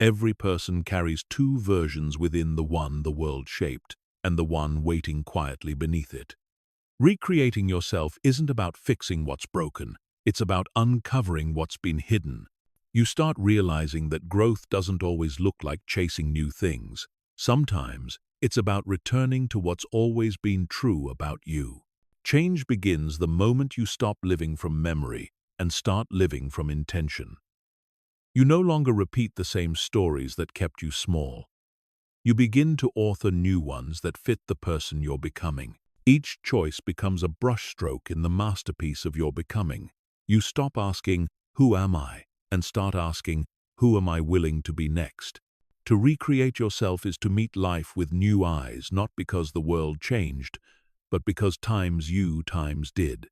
Every person carries two versions within the one the world shaped, and the one waiting quietly beneath it. Recreating yourself isn't about fixing what's broken, it's about uncovering what's been hidden. You start realizing that growth doesn't always look like chasing new things. Sometimes, it's about returning to what's always been true about you. Change begins the moment you stop living from memory and start living from intention. You no longer repeat the same stories that kept you small. You begin to author new ones that fit the person you're becoming. Each choice becomes a brushstroke in the masterpiece of your becoming. You stop asking, "Who am I?" and start asking, "Who am I willing to be next?" To recreate yourself is to meet life with new eyes, not because the world changed, but because times did.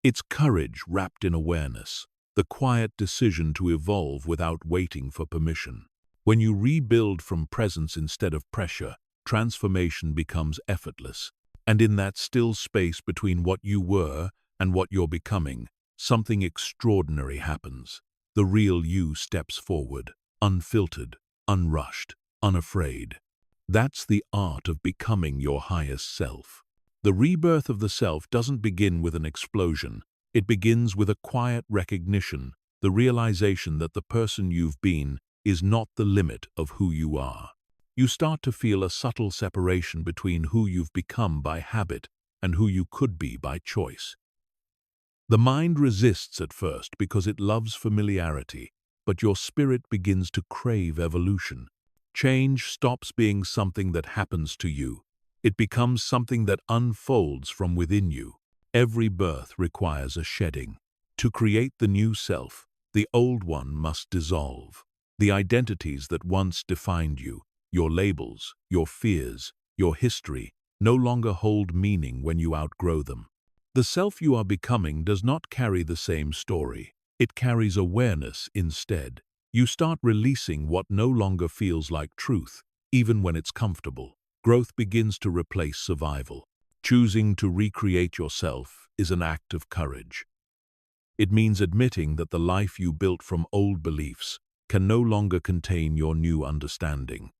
It's courage wrapped in awareness, the quiet decision to evolve without waiting for permission. When you rebuild from presence instead of pressure, transformation becomes effortless. And in that still space between what you were and what you're becoming, something extraordinary happens. The real you steps forward, unfiltered, unrushed, unafraid. That's the art of becoming your highest self. The rebirth of the self doesn't begin with an explosion. It begins with a quiet recognition, the realization that the person you've been is not the limit of who you are. You start to feel a subtle separation between who you've become by habit and who you could be by choice. The mind resists at first because it loves familiarity, but your spirit begins to crave evolution. Change stops being something that happens to you. It becomes something that unfolds from within you. Every birth requires a shedding. To create the new self, the old one must dissolve. The identities that once defined you, your labels, your fears, your history, no longer hold meaning when you outgrow them. The self you are becoming does not carry the same story. It carries awareness instead. You start releasing what no longer feels like truth, even when it's comfortable. Growth begins to replace survival. Choosing to recreate yourself is an act of courage. It means admitting that the life you built from old beliefs can no longer contain your new understanding.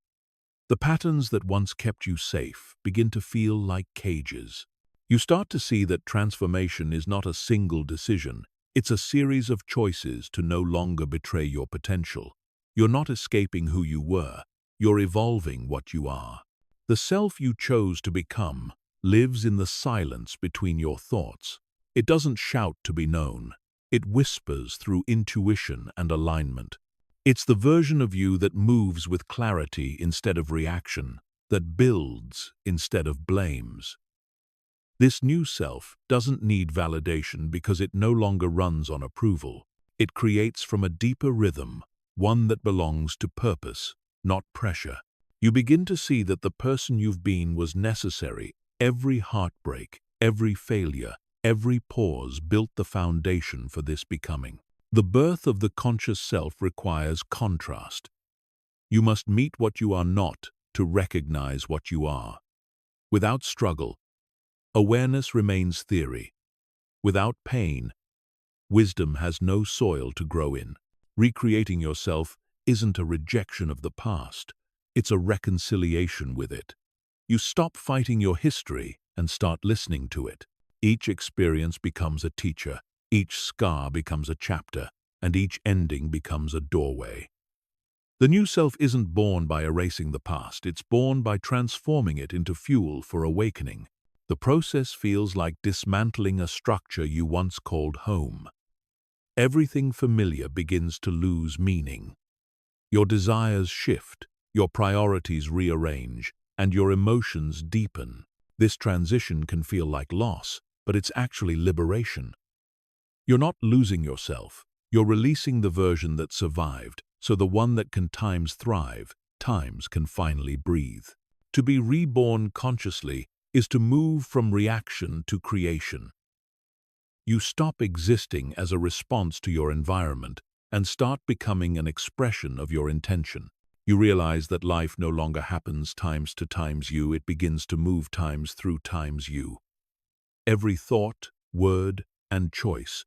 The patterns that once kept you safe begin to feel like cages. You start to see that transformation is not a single decision. It's a series of choices to no longer betray your potential. You're not escaping who you were. You're evolving what you are. The self you chose to become lives in the silence between your thoughts. It doesn't shout to be known. It whispers through intuition and alignment. It's the version of you that moves with clarity instead of reaction, that builds instead of blames. This new self doesn't need validation because it no longer runs on approval. It creates from a deeper rhythm, one that belongs to purpose, not pressure. You begin to see that the person you've been was necessary. Every heartbreak, every failure, every pause built the foundation for this becoming. The birth of the conscious self requires contrast. You must meet what you are not to recognize what you are. Without struggle, awareness remains theory. Without pain, wisdom has no soil to grow in. Recreating yourself isn't a rejection of the past. It's a reconciliation with it. You stop fighting your history and start listening to it. Each experience becomes a teacher. Each scar becomes a chapter, and each ending becomes a doorway. The new self isn't born by erasing the past. It's born by transforming it into fuel for awakening. The process feels like dismantling a structure you once called home. Everything familiar begins to lose meaning. Your desires shift, your priorities rearrange, and your emotions deepen. This transition can feel like loss, but it's actually liberation. You're not losing yourself. You're releasing the version that survived, so the one that can times thrive, times can finally breathe. To be reborn consciously is to move from reaction to creation. You stop existing as a response to your environment and start becoming an expression of your intention. You realize that life no longer happens times to times you, it begins to move times through times you. Every thought, word, and choice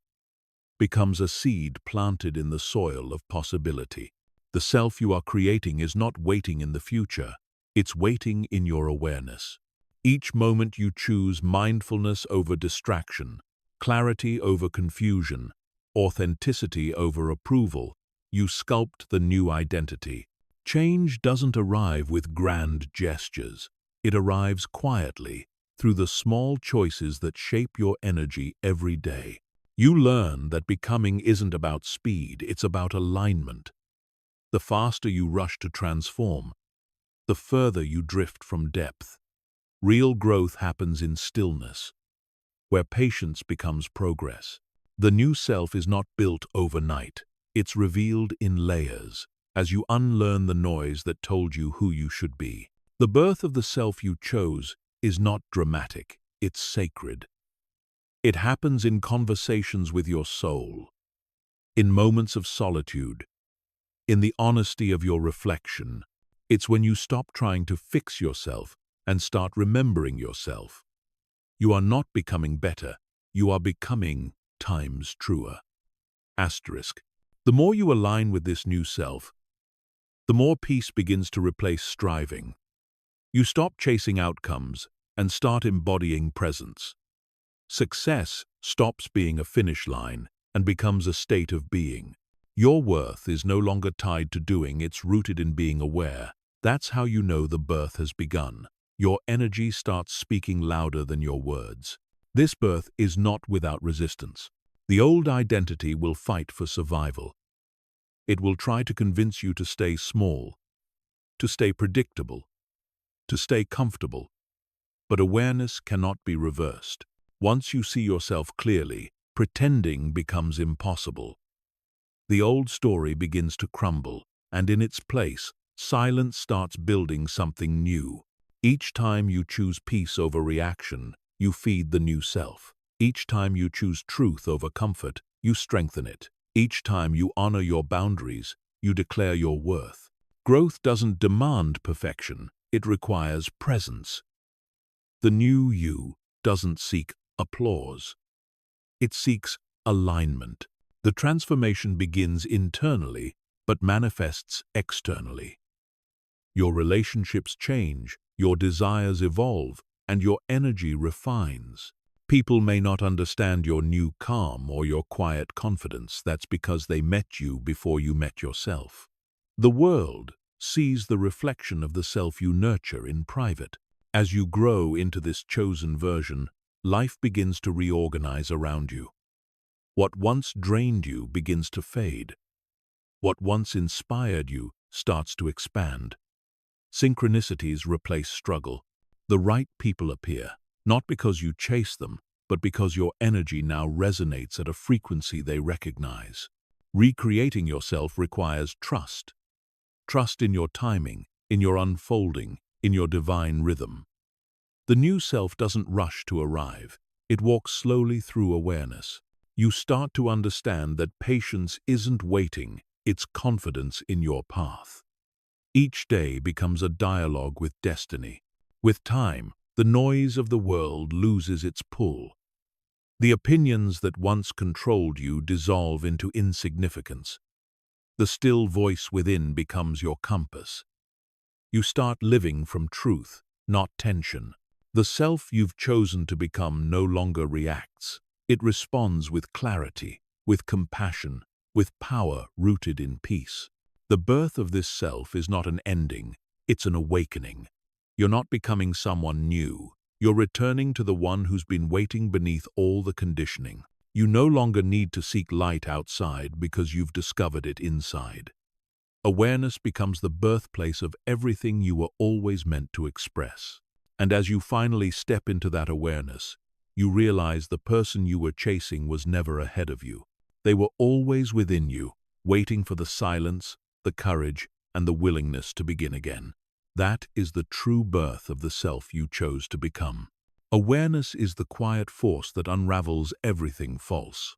becomes a seed planted in the soil of possibility. The self you are creating is not waiting in the future. It's waiting in your awareness. Each moment you choose mindfulness over distraction, clarity over confusion, authenticity over approval, you sculpt the new identity. Change doesn't arrive with grand gestures. It arrives quietly, through the small choices that shape your energy every day. You learn that becoming isn't about speed, it's about alignment. The faster you rush to transform, the further you drift from depth. Real growth happens in stillness, where patience becomes progress. The new self is not built overnight. It's revealed in layers, as you unlearn the noise that told you who you should be. The birth of the self you chose is not dramatic, it's sacred. It happens in conversations with your soul, in moments of solitude, in the honesty of your reflection. It's when you stop trying to fix yourself and start remembering yourself. You are not becoming better, you are becoming times truer. Asterisk. The more you align with this new self, the more peace begins to replace striving. You stop chasing outcomes and start embodying presence. Success stops being a finish line and becomes a state of being. Your worth is no longer tied to doing, it's rooted in being aware. That's how you know the birth has begun. Your energy starts speaking louder than your words. This birth is not without resistance. The old identity will fight for survival. It will try to convince you to stay small, to stay predictable, to stay comfortable. But awareness cannot be reversed. Once you see yourself clearly, pretending becomes impossible. The old story begins to crumble, and in its place, silence starts building something new. Each time you choose peace over reaction, you feed the new self. Each time you choose truth over comfort, you strengthen it. Each time you honor your boundaries, you declare your worth. Growth doesn't demand perfection, it requires presence. The new you doesn't seek applause. It seeks alignment. The transformation begins internally, but manifests externally. Your relationships change, your desires evolve, and your energy refines. People may not understand your new calm or your quiet confidence. That's because they met you before you met yourself. The world sees the reflection of the self you nurture in private. As you grow into this chosen version, life begins to reorganize around you. What once drained you begins to fade. What once inspired you starts to expand. Synchronicities replace struggle. The right people appear, not because you chase them, but because your energy now resonates at a frequency they recognize. Recreating yourself requires trust. Trust in your timing, in your unfolding, in your divine rhythm. The new self doesn't rush to arrive. It walks slowly through awareness. You start to understand that patience isn't waiting, it's confidence in your path. Each day becomes a dialogue with destiny. With time, the noise of the world loses its pull. The opinions that once controlled you dissolve into insignificance. The still voice within becomes your compass. You start living from truth, not tension. The self you've chosen to become no longer reacts. It responds with clarity, with compassion, with power rooted in peace. The birth of this self is not an ending, it's an awakening. You're not becoming someone new. You're returning to the one who's been waiting beneath all the conditioning. You no longer need to seek light outside because you've discovered it inside. Awareness becomes the birthplace of everything you were always meant to express. And as you finally step into that awareness, you realize the person you were chasing was never ahead of you. They were always within you, waiting for the silence, the courage, and the willingness to begin again. That is the true birth of the self you chose to become. Awareness is the quiet force that unravels everything false.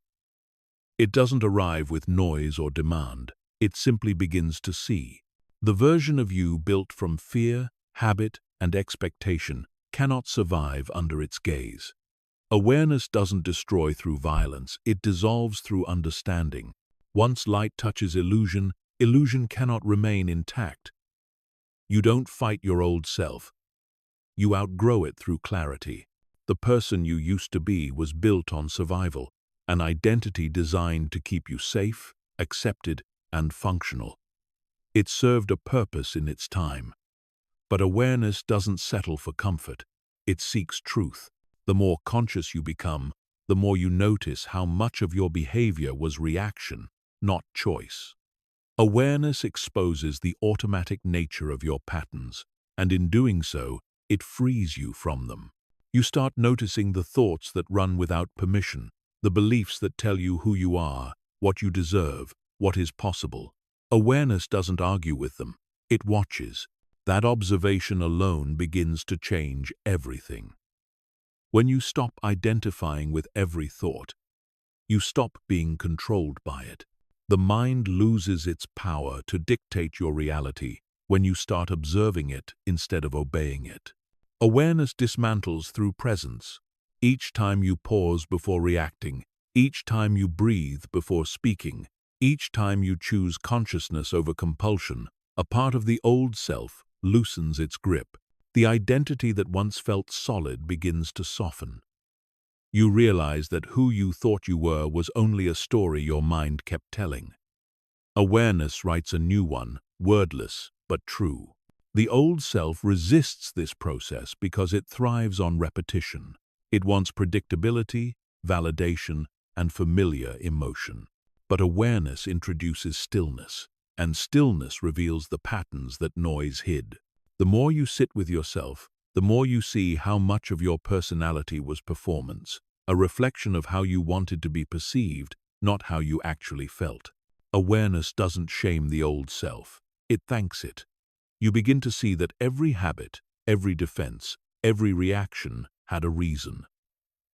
It doesn't arrive with noise or demand. It simply begins to see. The version of you built from fear, habit, and expectation cannot survive under its gaze. Awareness doesn't destroy through violence, it dissolves through understanding. Once light touches illusion, illusion cannot remain intact. You don't fight your old self. You outgrow it through clarity. The person you used to be was built on survival, an identity designed to keep you safe, accepted, and functional. It served a purpose in its time. But awareness doesn't settle for comfort. It seeks truth. The more conscious you become, the more you notice how much of your behavior was reaction, not choice. Awareness exposes the automatic nature of your patterns, and in doing so, it frees you from them. You start noticing the thoughts that run without permission, the beliefs that tell you who you are, what you deserve, what is possible. Awareness doesn't argue with them. It watches. That observation alone begins to change everything. When you stop identifying with every thought, you stop being controlled by it. The mind loses its power to dictate your reality when you start observing it instead of obeying it. Awareness dismantles through presence. Each time you pause before reacting, each time you breathe before speaking, each time you choose consciousness over compulsion, a part of the old self loosens its grip. The identity that once felt solid begins to soften. You realize that who you thought you were was only a story your mind kept telling. Awareness writes a new one, wordless but true. The old self resists this process because it thrives on repetition. It wants predictability, validation, and familiar emotion. But awareness introduces stillness, and stillness reveals the patterns that noise hid. The more you sit with yourself, the more you see how much of your personality was performance, a reflection of how you wanted to be perceived, not how you actually felt. Awareness doesn't shame the old self. It thanks it. You begin to see that every habit, every defense, every reaction had a reason.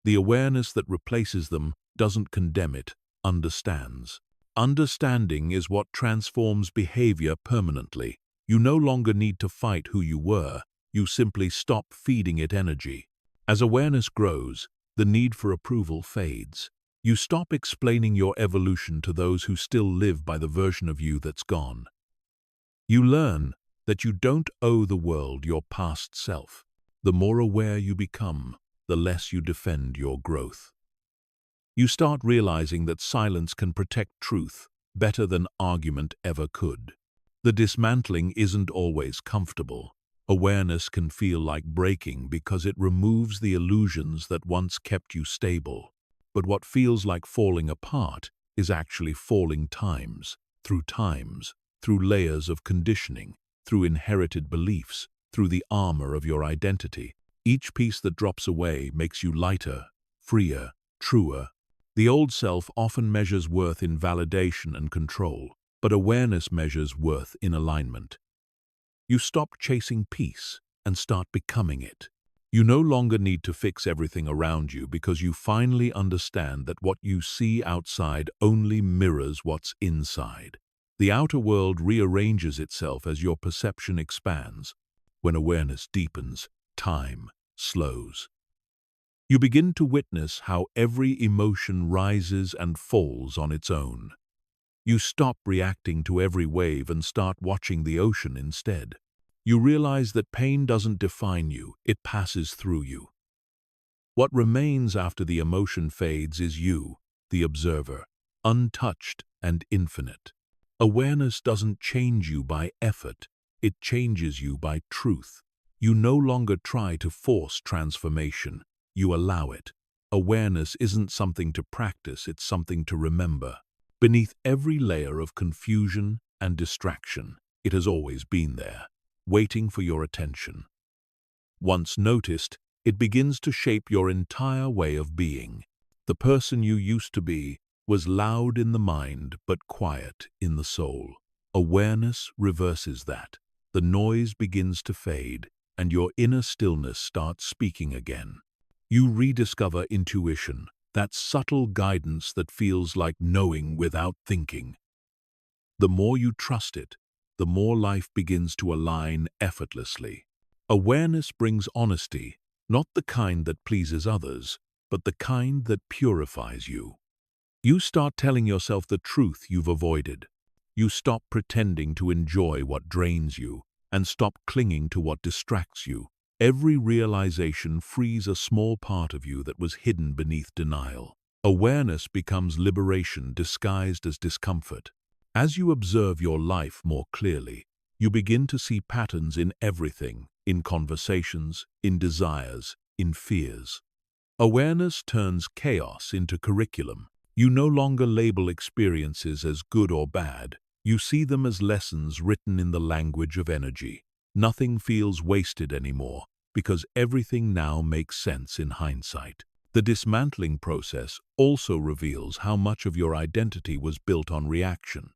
The awareness that replaces them doesn't condemn it, understands. Understanding is what transforms behavior permanently. You no longer need to fight who you were. You simply stop feeding it energy. As awareness grows, the need for approval fades. You stop explaining your evolution to those who still live by the version of you that's gone. You learn that you don't owe the world your past self. The more aware you become, the less you defend your growth. You start realizing that silence can protect truth better than argument ever could. The dismantling isn't always comfortable. Awareness can feel like breaking because it removes the illusions that once kept you stable. But what feels like falling apart is actually falling times, through layers of conditioning, through inherited beliefs, through the armor of your identity. Each piece that drops away makes you lighter, freer, truer. The old self often measures worth in validation and control, but awareness measures worth in alignment. You stop chasing peace and start becoming it. You no longer need to fix everything around you because you finally understand that what you see outside only mirrors what's inside. The outer world rearranges itself as your perception expands. When awareness deepens, time slows. You begin to witness how every emotion rises and falls on its own. You stop reacting to every wave and start watching the ocean instead. You realize that pain doesn't define you, it passes through you. What remains after the emotion fades is you, the observer, untouched and infinite. Awareness doesn't change you by effort, it changes you by truth. You no longer try to force transformation, you allow it. Awareness isn't something to practice, it's something to remember. Beneath every layer of confusion and distraction, it has always been there, waiting for your attention. Once noticed, it begins to shape your entire way of being. The person you used to be was loud in the mind but quiet in the soul. Awareness reverses that. The noise begins to fade, and your inner stillness starts speaking again. You rediscover intuition, that subtle guidance that feels like knowing without thinking. The more you trust it, the more life begins to align effortlessly. Awareness brings honesty, not the kind that pleases others, but the kind that purifies you. You start telling yourself the truth you've avoided. You stop pretending to enjoy what drains you and stop clinging to what distracts you. Every realization frees a small part of you that was hidden beneath denial. Awareness becomes liberation disguised as discomfort. As you observe your life more clearly, you begin to see patterns in everything, in conversations, in desires, in fears. Awareness turns chaos into curriculum. You no longer label experiences as good or bad. You see them as lessons written in the language of energy. Nothing feels wasted anymore, because everything now makes sense in hindsight. The dismantling process also reveals how much of your identity was built on reaction.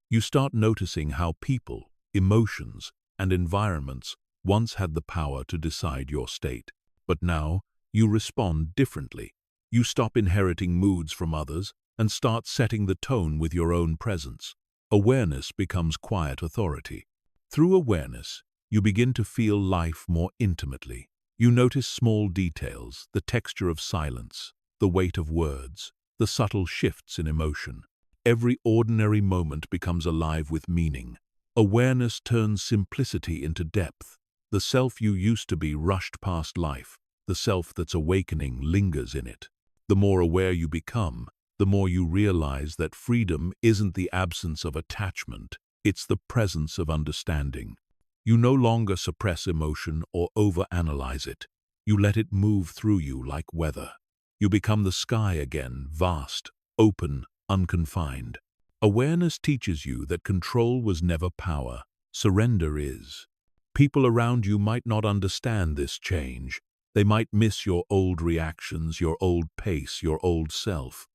You start noticing how people, emotions, and environments once had the power to decide your state. But now, you respond differently. You stop inheriting moods from others and start setting the tone with your own presence. Awareness becomes quiet authority. Through awareness, you begin to feel life more intimately. You notice small details, the texture of silence, the weight of words, the subtle shifts in emotion. Every ordinary moment becomes alive with meaning. Awareness turns simplicity into depth. The self you used to be rushed past life. The self that's awakening lingers in it. The more aware you become, the more you realize that freedom isn't the absence of attachment, it's the presence of understanding. You no longer suppress emotion or overanalyze it. You let it move through you like weather. You become the sky again, vast, open, unconfined. Awareness teaches you that control was never power, surrender is. People around you might not understand this change. They might miss your old reactions, your old pace, your old self.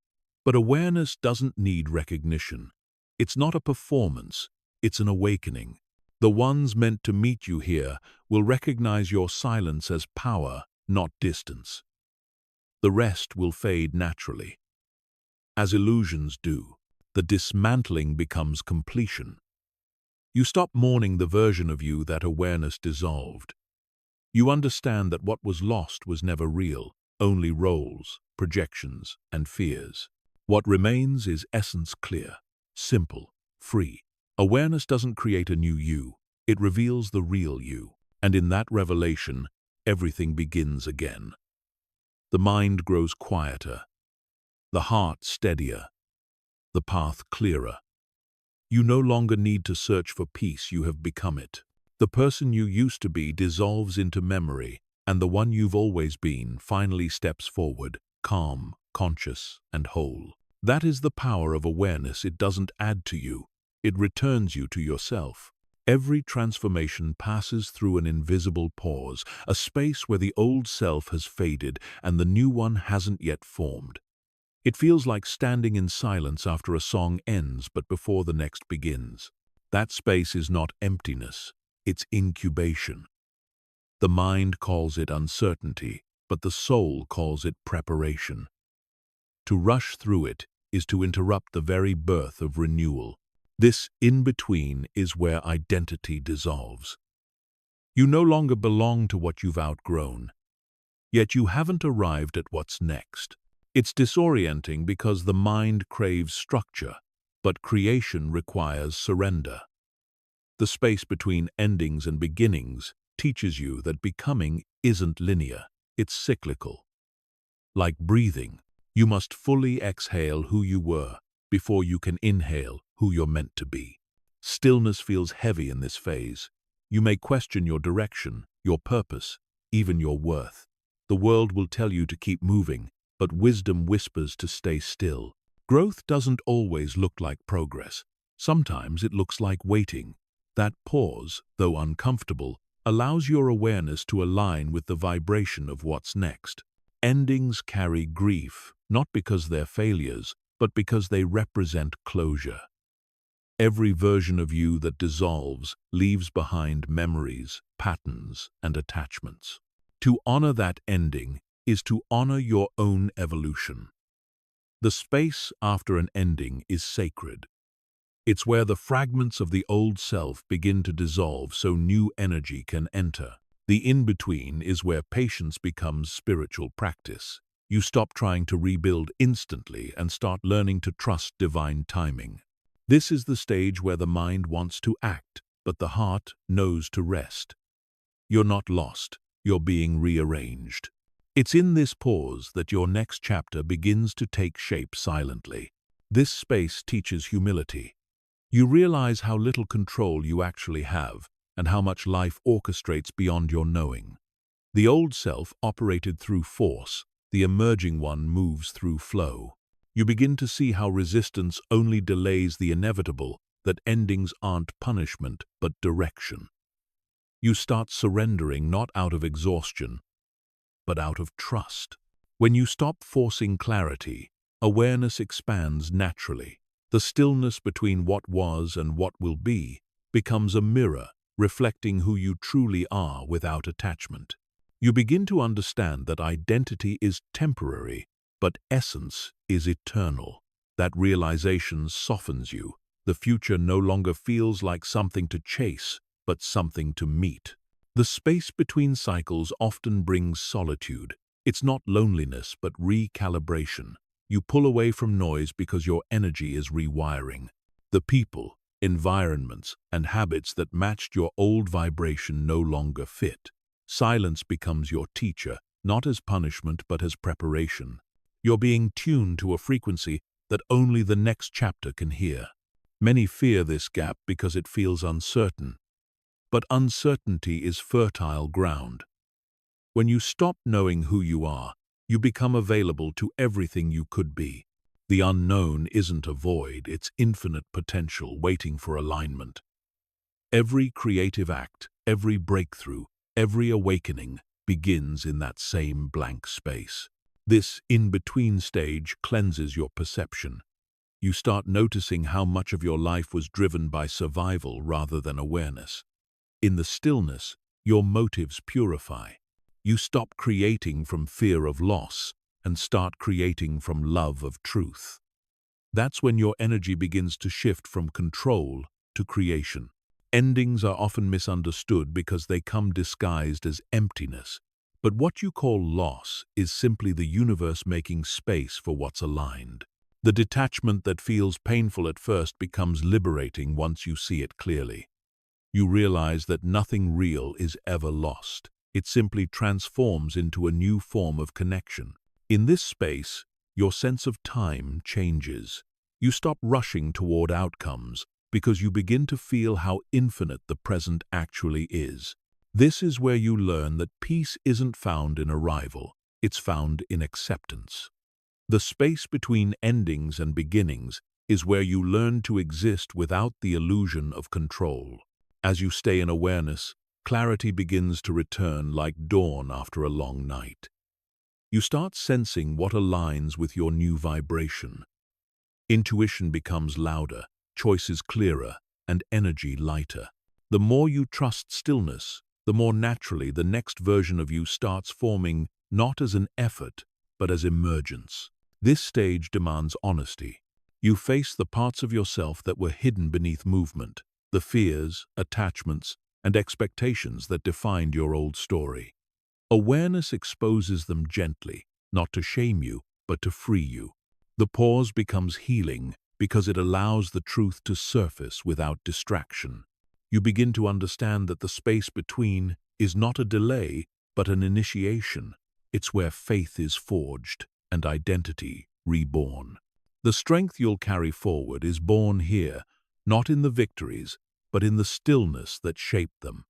But awareness doesn't need recognition. It's not a performance, it's an awakening. The ones meant to meet you here will recognize your silence as power, not distance. The rest will fade naturally. As illusions do, the dismantling becomes completion. You stop mourning the version of you that awareness dissolved. You understand that what was lost was never real, only roles, projections, and fears. What remains is essence clear, simple, free. Awareness doesn't create a new you, it reveals the real you. And in that revelation, everything begins again. The mind grows quieter, the heart steadier, the path clearer. You no longer need to search for peace, you have become it. The person you used to be dissolves into memory, and the one you've always been finally steps forward, calm, conscious, and whole. That is the power of awareness. It doesn't add to you, it returns you to yourself. Every transformation passes through an invisible pause, a space where the old self has faded and the new one hasn't yet formed. It feels like standing in silence after a song ends but before the next begins. That space is not emptiness, it's incubation. The mind calls it uncertainty, but the soul calls it preparation. To rush through it is to interrupt the very birth of renewal. This in-between is where identity dissolves. You no longer belong to what you've outgrown, yet you haven't arrived at what's next. It's disorienting because the mind craves structure, but creation requires surrender. The space between endings and beginnings teaches you that becoming isn't linear, it's cyclical. Like breathing, you must fully exhale who you were before you can inhale who you're meant to be. Stillness feels heavy in this phase. You may question your direction, your purpose, even your worth. The world will tell you to keep moving, but wisdom whispers to stay still. Growth doesn't always look like progress. Sometimes it looks like waiting. That pause, though uncomfortable, allows your awareness to align with the vibration of what's next. Endings carry grief, not because they're failures, but because they represent closure. Every version of you that dissolves leaves behind memories, patterns, and attachments. To honor that ending is to honor your own evolution. The space after an ending is sacred. It's where the fragments of the old self begin to dissolve so new energy can enter. The in-between is where patience becomes spiritual practice. You stop trying to rebuild instantly and start learning to trust divine timing. This is the stage where the mind wants to act, but the heart knows to rest. You're not lost, you're being rearranged. It's in this pause that your next chapter begins to take shape silently. This space teaches humility. You realize how little control you actually have, and how much life orchestrates beyond your knowing. The old self operated through force, the emerging one moves through flow. You begin to see how resistance only delays the inevitable, that endings aren't punishment but direction. You start surrendering not out of exhaustion, but out of trust. When you stop forcing clarity, awareness expands naturally. The stillness between what was and what will be becomes a mirror, reflecting who you truly are without attachment. You begin to understand that identity is temporary, but essence is eternal. That realization softens you. The future no longer feels like something to chase, but something to meet. The space between cycles often brings solitude. It's not loneliness, but recalibration. You pull away from noise because your energy is rewiring. The people, environments, and habits that matched your old vibration no longer fit. Silence becomes your teacher, not as punishment but as preparation. You're being tuned to a frequency that only the next chapter can hear. Many fear this gap because it feels uncertain. But uncertainty is fertile ground. When you stop knowing who you are, you become available to everything you could be. The unknown isn't a void, it's infinite potential waiting for alignment. Every creative act, every breakthrough, every awakening begins in that same blank space. This in-between stage cleanses your perception. You start noticing how much of your life was driven by survival rather than awareness. In the stillness, your motives purify. You stop creating from fear of loss and start creating from love of truth. That's when your energy begins to shift from control to creation. Endings are often misunderstood because they come disguised as emptiness. But what you call loss is simply the universe making space for what's aligned. The detachment that feels painful at first becomes liberating once you see it clearly. You realize that nothing real is ever lost. It simply transforms into a new form of connection. In this space, your sense of time changes. You stop rushing toward outcomes because you begin to feel how infinite the present actually is. This is where you learn that peace isn't found in arrival, it's found in acceptance. The space between endings and beginnings is where you learn to exist without the illusion of control. As you stay in awareness, clarity begins to return like dawn after a long night. You start sensing what aligns with your new vibration. Intuition becomes louder, choices clearer, and energy lighter. The more you trust stillness, the more naturally the next version of you starts forming, not as an effort, but as emergence. This stage demands honesty. You face the parts of yourself that were hidden beneath movement, the fears, attachments, and expectations that defined your old story. Awareness exposes them gently, not to shame you, but to free you. The pause becomes healing because it allows the truth to surface without distraction. You begin to understand that the space between is not a delay, but an initiation. It's where faith is forged and identity reborn. The strength you'll carry forward is born here, not in the victories, but in the stillness that shaped them.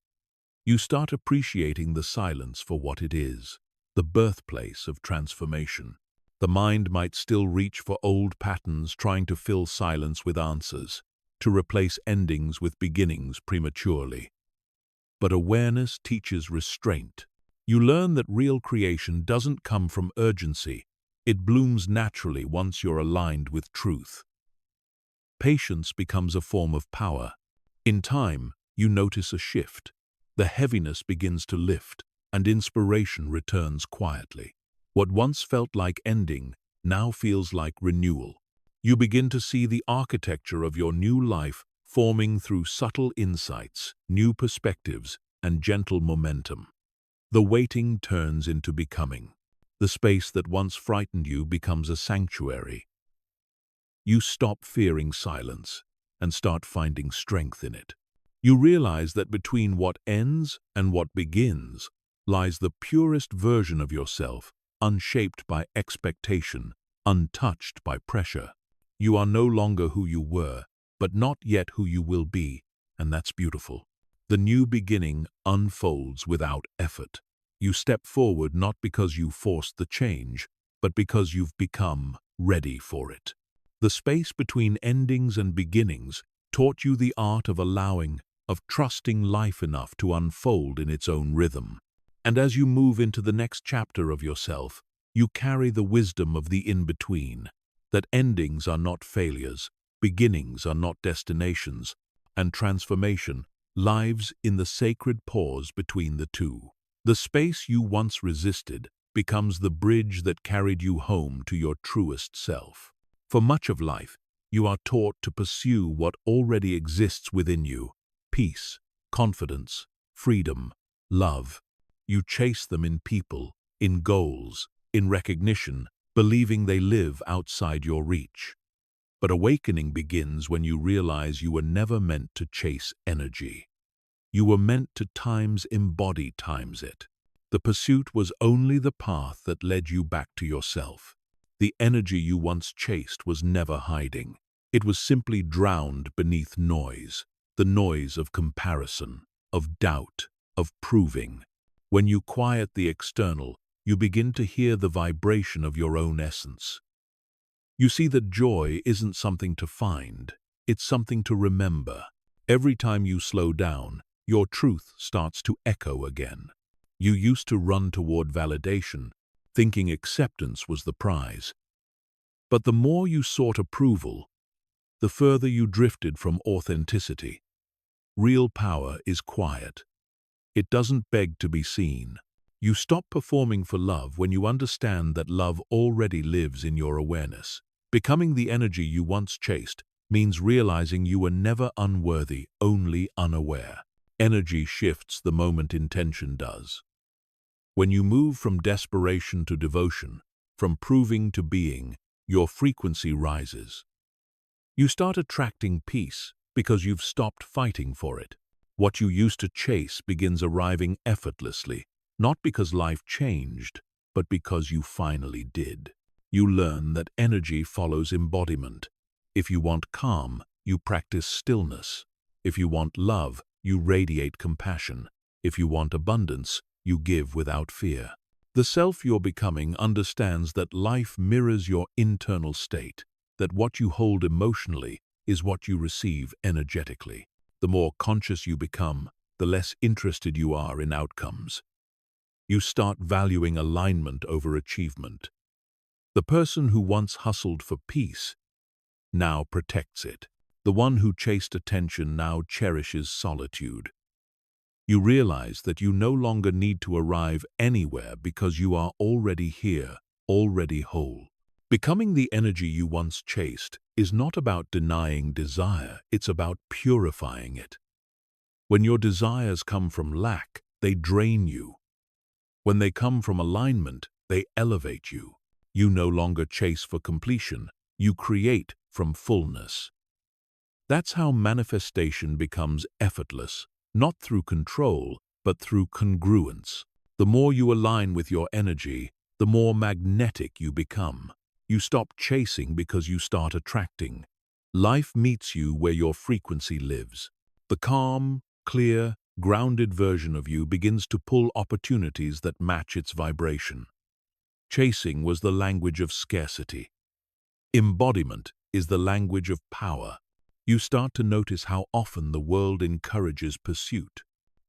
You start appreciating the silence for what it is, the birthplace of transformation. The mind might still reach for old patterns, trying to fill silence with answers, to replace endings with beginnings prematurely. But awareness teaches restraint. You learn that real creation doesn't come from urgency. It blooms naturally once you're aligned with truth. Patience becomes a form of power. In time, you notice a shift. The heaviness begins to lift, and inspiration returns quietly. What once felt like ending now feels like renewal. You begin to see the architecture of your new life forming through subtle insights, new perspectives, and gentle momentum. The waiting turns into becoming. The space that once frightened you becomes a sanctuary. You stop fearing silence. and start finding strength in it. You realize that between what ends and what begins lies the purest version of yourself, unshaped by expectation, untouched by pressure. You are no longer who you were, but not yet who you will be, and that's beautiful. The new beginning unfolds without effort. You step forward not because you forced the change, but because you've become ready for it. The space between endings and beginnings taught you the art of allowing, of trusting life enough to unfold in its own rhythm. And as you move into the next chapter of yourself, you carry the wisdom of the in-between, that endings are not failures, beginnings are not destinations, and transformation lives in the sacred pause between the two. The space you once resisted becomes the bridge that carried you home to your truest self. For much of life, you are taught to pursue what already exists within you: peace, confidence, freedom, love. You chase them in people, in goals, in recognition, believing they live outside your reach. But awakening begins when you realize you were never meant to chase energy. You were meant to embody it. The pursuit was only the path that led you back to yourself. The energy you once chased was never hiding. It was simply drowned beneath noise, the noise of comparison, of doubt, of proving. When you quiet the external, you begin to hear the vibration of your own essence. You see that joy isn't something to find, it's something to remember. Every time you slow down, your truth starts to echo again. You used to run toward validation, thinking acceptance was the prize. But the more you sought approval, the further you drifted from authenticity. Real power is quiet. It doesn't beg to be seen. You stop performing for love when you understand that love already lives in your awareness. Becoming the energy you once chased means realizing you were never unworthy, only unaware. Energy shifts the moment intention does. When you move from desperation to devotion, from proving to being, your frequency rises. You start attracting peace because you've stopped fighting for it. What you used to chase begins arriving effortlessly, not because life changed, but because you finally did. You learn that energy follows embodiment. If you want calm, you practice stillness. If you want love, you radiate compassion. If you want abundance, you give without fear. The self you're becoming understands that life mirrors your internal state, that what you hold emotionally is what you receive energetically. The more conscious you become, the less interested you are in outcomes. You start valuing alignment over achievement. The person who once hustled for peace now protects it. The one who chased attention now cherishes solitude. You realize that you no longer need to arrive anywhere because you are already here, already whole. Becoming the energy you once chased is not about denying desire, it's about purifying it. When your desires come from lack, they drain you. When they come from alignment, they elevate you. You no longer chase for completion, you create from fullness. That's how manifestation becomes effortless, not through control, but through congruence. The more you align with your energy, the more magnetic you become. You stop chasing because you start attracting. Life meets you where your frequency lives. The calm, clear, grounded version of you begins to pull opportunities that match its vibration. Chasing was the language of scarcity. Embodiment is the language of power. You start to notice how often the world encourages pursuit.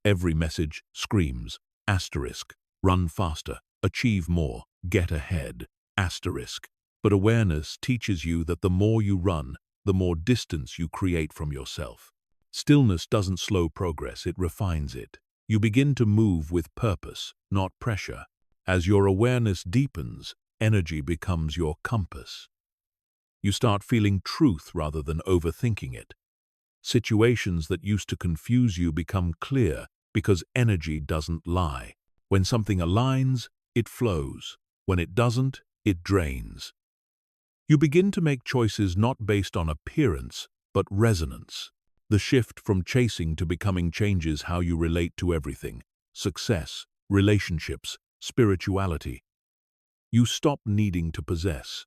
Every message screams, asterisk, run faster, achieve more, get ahead, asterisk. But awareness teaches you that the more you run, the more distance you create from yourself. Stillness doesn't slow progress, it refines it. You begin to move with purpose, not pressure. As your awareness deepens, energy becomes your compass. You start feeling truth rather than overthinking it. Situations that used to confuse you become clear because energy doesn't lie. When something aligns, it flows. When it doesn't, it drains. You begin to make choices not based on appearance, but resonance. The shift from chasing to becoming changes how you relate to everything: success, relationships, spirituality. You stop needing to possess.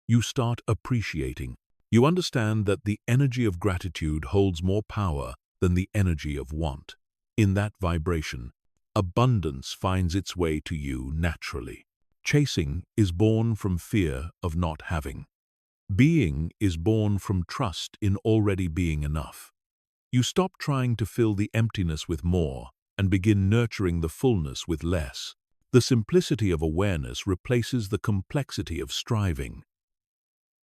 You start appreciating. You understand that the energy of gratitude holds more power than the energy of want. In that vibration, abundance finds its way to you naturally. Chasing is born from fear of not having. Being is born from trust in already being enough. You stop trying to fill the emptiness with more and begin nurturing the fullness with less. The simplicity of awareness replaces the complexity of striving.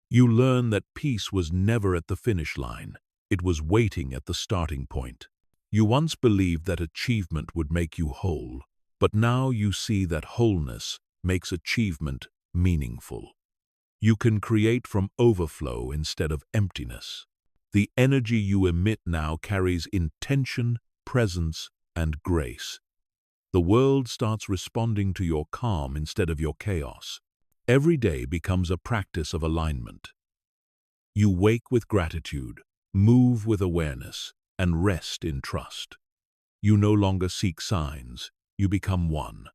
You learn that peace was never at the finish line. It was waiting at the starting point. You once believed that achievement would make you whole, but now you see that wholeness makes achievement meaningful. You can create from overflow instead of emptiness. The energy you emit now carries intention, presence, and grace. The world starts responding to your calm instead of your chaos. Every day becomes a practice of alignment. You wake with gratitude, move with awareness, and rest in trust. You no longer seek signs, you become one.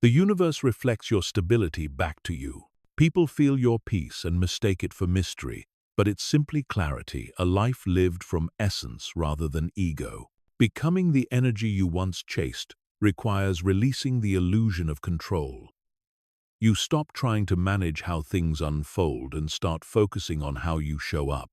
The universe reflects your stability back to you. People feel your peace and mistake it for mystery, but it's simply clarity, a life lived from essence rather than ego. Becoming the energy you once chased requires releasing the illusion of control. You stop trying to manage how things unfold and start focusing on how you show up.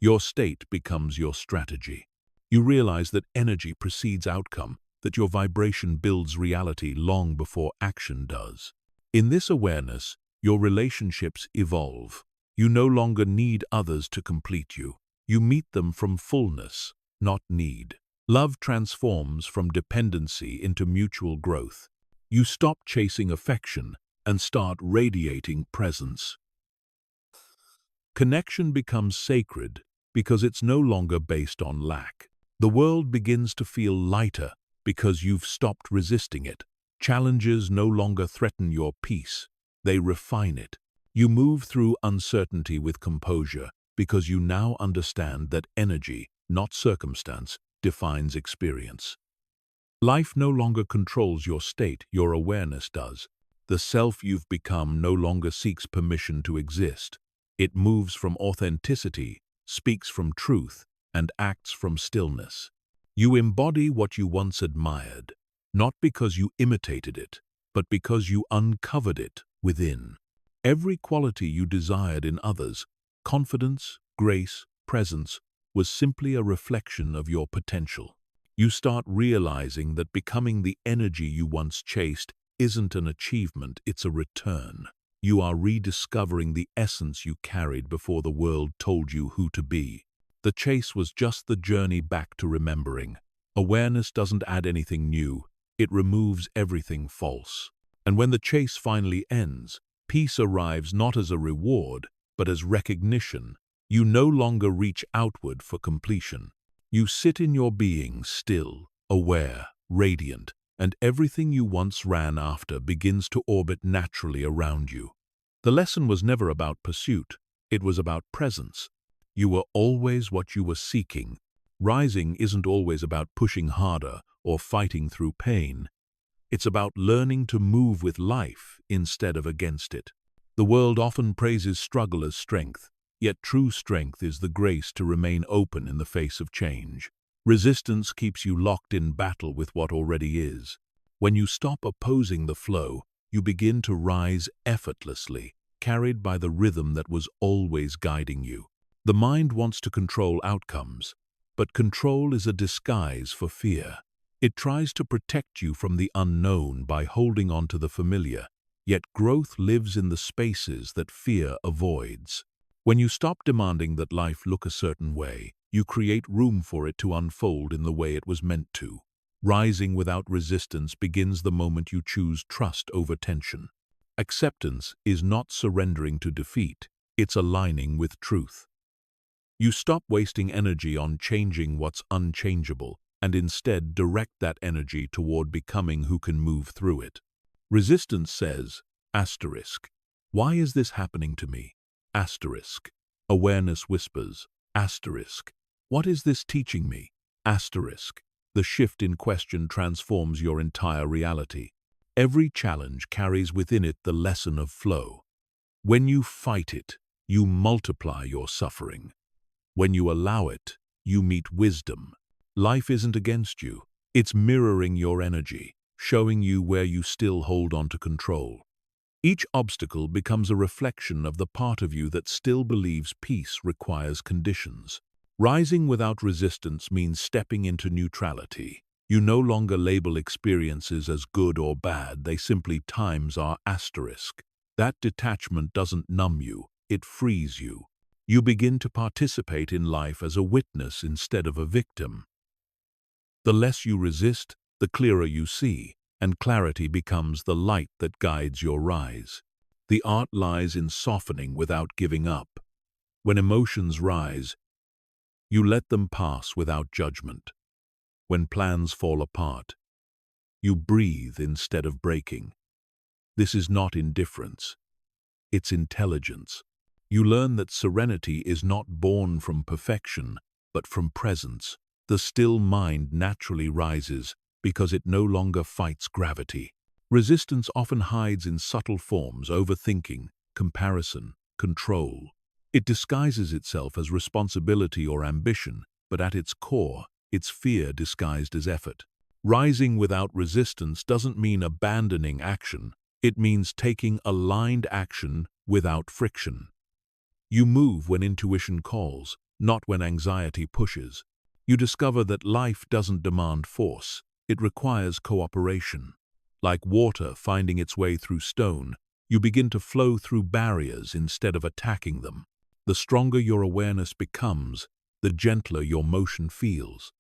Your state becomes your strategy. You realize that energy precedes outcome, that your vibration builds reality long before action does. In this awareness, your relationships evolve. You no longer need others to complete you. You meet them from fullness, not need. Love transforms from dependency into mutual growth. You stop chasing affection and start radiating presence. Connection becomes sacred because it's no longer based on lack. The world begins to feel lighter because you've stopped resisting it. Challenges no longer threaten your peace, they refine it. You move through uncertainty with composure because you now understand that energy, not circumstance, defines experience. Life no longer controls your state, your awareness does. The self you've become no longer seeks permission to exist. It moves from authenticity, speaks from truth, and acts from stillness. You embody what you once admired, not because you imitated it, but because you uncovered it within. Every quality you desired in others, confidence, grace, presence, was simply a reflection of your potential. You start realizing that becoming the energy you once chased isn't an achievement, it's a return. You are rediscovering the essence you carried before the world told you who to be. The chase was just the journey back to remembering. Awareness doesn't add anything new, it removes everything false. And when the chase finally ends, peace arrives not as a reward, but as recognition. You no longer reach outward for completion. You sit in your being still, aware, radiant, and everything you once ran after begins to orbit naturally around you. The lesson was never about pursuit, it was about presence. You were always what you were seeking. Rising isn't always about pushing harder or fighting through pain. It's about learning to move with life instead of against it. The world often praises struggle as strength, yet true strength is the grace to remain open in the face of change. Resistance keeps you locked in battle with what already is. When you stop opposing the flow, you begin to rise effortlessly, carried by the rhythm that was always guiding you. The mind wants to control outcomes, but control is a disguise for fear. It tries to protect you from the unknown by holding on to the familiar, yet growth lives in the spaces that fear avoids. When you stop demanding that life look a certain way, you create room for it to unfold in the way it was meant to. Rising without resistance begins the moment you choose trust over tension. Acceptance is not surrendering to defeat, it's aligning with truth. You stop wasting energy on changing what's unchangeable, and instead direct that energy toward becoming who can move through it. Resistance says, *, why is this happening to me? *. Awareness whispers, Asterisk. What is this teaching me? Asterisk. The shift in question transforms your entire reality. Every challenge carries within it the lesson of flow. When you fight it, you multiply your suffering. When you allow it, you meet wisdom. Life isn't against you. It's mirroring your energy, showing you where you still hold on to control. Each obstacle becomes a reflection of the part of you that still believes peace requires conditions. Rising without resistance means stepping into neutrality. You no longer label experiences as good or bad, they simply times are asterisk. That detachment doesn't numb you, it frees you. You begin to participate in life as a witness instead of a victim. The less you resist, the clearer you see, and clarity becomes the light that guides your rise. The art lies in softening without giving up. When emotions rise, you let them pass without judgment. When plans fall apart, you breathe instead of breaking. This is not indifference. It's intelligence. You learn that serenity is not born from perfection, but from presence. The still mind naturally rises because it no longer fights gravity. Resistance often hides in subtle forms: overthinking, comparison, control. It disguises itself as responsibility or ambition, but at its core, it's fear disguised as effort. Rising without resistance doesn't mean abandoning action. It means taking aligned action without friction. You move when intuition calls, not when anxiety pushes. You discover that life doesn't demand force. It requires cooperation. Like water finding its way through stone, you begin to flow through barriers instead of attacking them. The stronger your awareness becomes, the gentler your motion feels.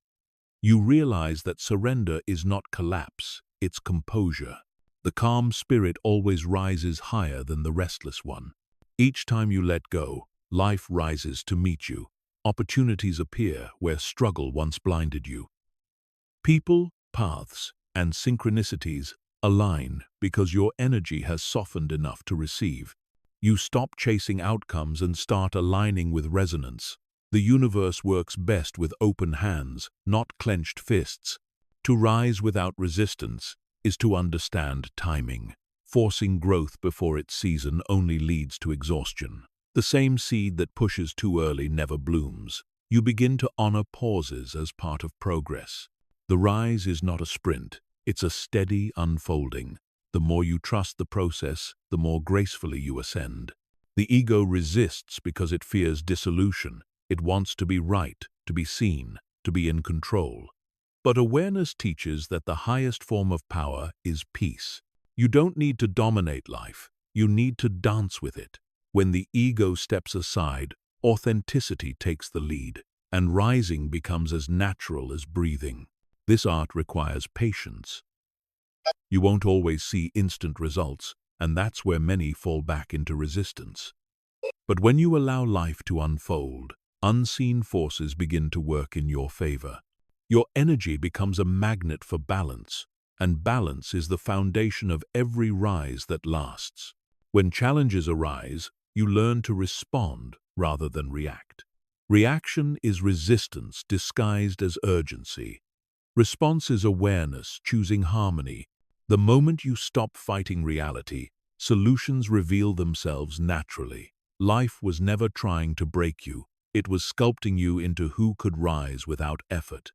You realize that surrender is not collapse, it's composure. The calm spirit always rises higher than the restless one. Each time you let go, life rises to meet you. Opportunities appear where struggle once blinded you. People, paths, and synchronicities align because your energy has softened enough to receive. You stop chasing outcomes and start aligning with resonance. The universe works best with open hands, not clenched fists. To rise without resistance is to understand timing. Forcing growth before its season only leads to exhaustion. The same seed that pushes too early never blooms. You begin to honor pauses as part of progress. The rise is not a sprint, it's a steady unfolding. The more you trust the process, the more gracefully you ascend. The ego resists because it fears dissolution. It wants to be right, to be seen, to be in control. But awareness teaches that the highest form of power is peace. You don't need to dominate life, you need to dance with it. When the ego steps aside, authenticity takes the lead, and rising becomes as natural as breathing. This art requires patience. You won't always see instant results, and that's where many fall back into resistance. But when you allow life to unfold, unseen forces begin to work in your favor. Your energy becomes a magnet for balance, and balance is the foundation of every rise that lasts. When challenges arise, you learn to respond rather than react. Reaction is resistance disguised as urgency. Response is awareness, choosing harmony. The moment you stop fighting reality, solutions reveal themselves naturally. Life was never trying to break you. It was sculpting you into who could rise without effort.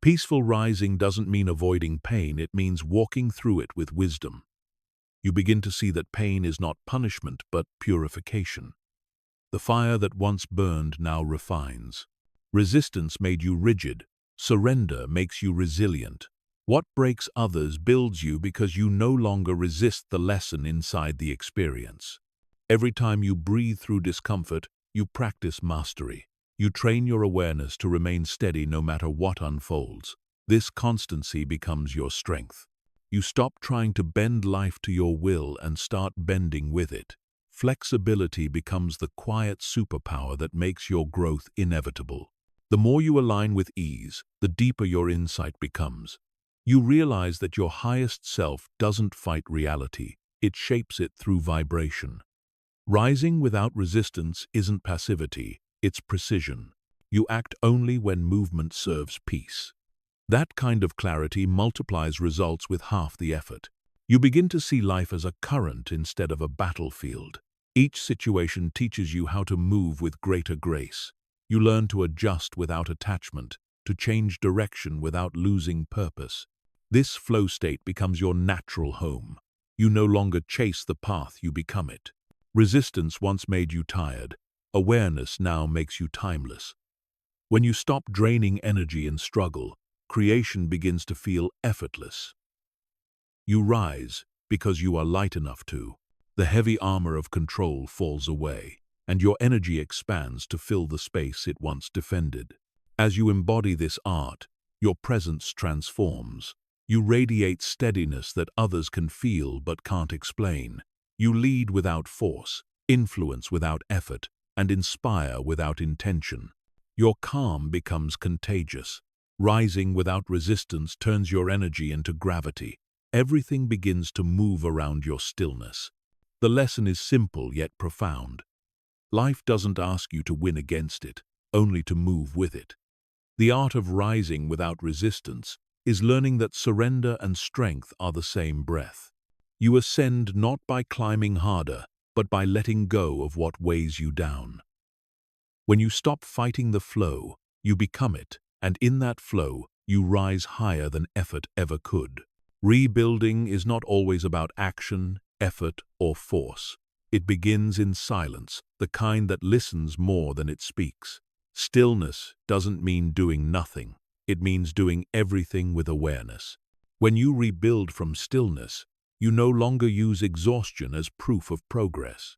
Peaceful rising doesn't mean avoiding pain, it means walking through it with wisdom. You begin to see that pain is not punishment, but purification. The fire that once burned now refines. Resistance made you rigid. Surrender makes you resilient. What breaks others builds you because you no longer resist the lesson inside the experience. Every time you breathe through discomfort, you practice mastery. You train your awareness to remain steady no matter what unfolds. This constancy becomes your strength. You stop trying to bend life to your will and start bending with it. Flexibility becomes the quiet superpower that makes your growth inevitable. The more you align with ease, the deeper your insight becomes. You realize that your highest self doesn't fight reality, it shapes it through vibration. Rising without resistance isn't passivity, it's precision. You act only when movement serves peace. That kind of clarity multiplies results with half the effort. You begin to see life as a current instead of a battlefield. Each situation teaches you how to move with greater grace. You learn to adjust without attachment, to change direction without losing purpose. This flow state becomes your natural home. You no longer chase the path, you become it. Resistance once made you tired. Awareness now makes you timeless. When you stop draining energy in struggle, creation begins to feel effortless. You rise because you are light enough to. The heavy armor of control falls away, and your energy expands to fill the space it once defended. As you embody this art, your presence transforms. You radiate steadiness that others can feel but can't explain. You lead without force, influence without effort, and inspire without intention. Your calm becomes contagious. Rising without resistance turns your energy into gravity. Everything begins to move around your stillness. The lesson is simple yet profound. Life doesn't ask you to win against it, only to move with it. The art of rising without resistance is learning that surrender and strength are the same breath. You ascend not by climbing harder, but by letting go of what weighs you down. When you stop fighting the flow, you become it, and in that flow, you rise higher than effort ever could. Rebuilding is not always about action, effort, or force. It begins in silence, the kind that listens more than it speaks. Stillness doesn't mean doing nothing. It means doing everything with awareness. When you rebuild from stillness, you no longer use exhaustion as proof of progress.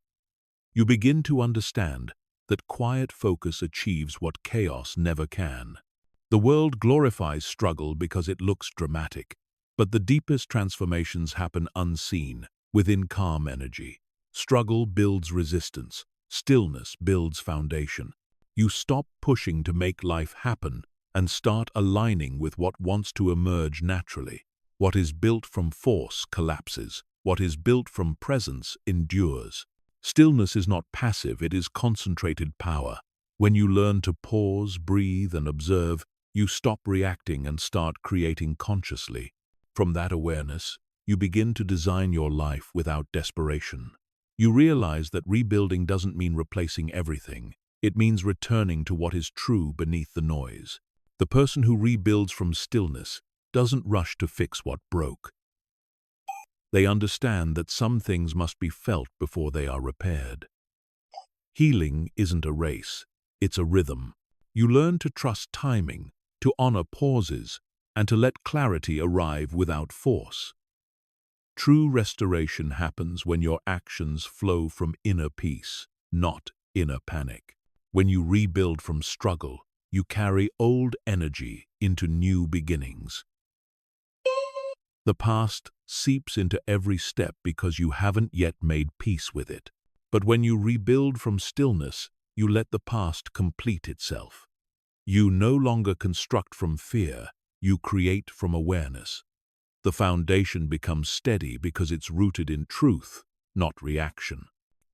You begin to understand that quiet focus achieves what chaos never can. The world glorifies struggle because it looks dramatic, but the deepest transformations happen unseen, within calm energy. Struggle builds resistance. Stillness builds foundation. You stop pushing to make life happen and start aligning with what wants to emerge naturally. What is built from force collapses. What is built from presence endures. Stillness is not passive, it is concentrated power. When you learn to pause, breathe, and observe, you stop reacting and start creating consciously. From that awareness, you begin to design your life without desperation. You realize that rebuilding doesn't mean replacing everything. It means returning to what is true beneath the noise. The person who rebuilds from stillness doesn't rush to fix what broke. They understand that some things must be felt before they are repaired. Healing isn't a race, it's a rhythm. You learn to trust timing, to honor pauses, and to let clarity arrive without force. True restoration happens when your actions flow from inner peace, not inner panic. When you rebuild from struggle, you carry old energy into new beginnings. The past seeps into every step because you haven't yet made peace with it. But when you rebuild from stillness, you let the past complete itself. You no longer construct from fear, you create from awareness. The foundation becomes steady because it's rooted in truth, not reaction.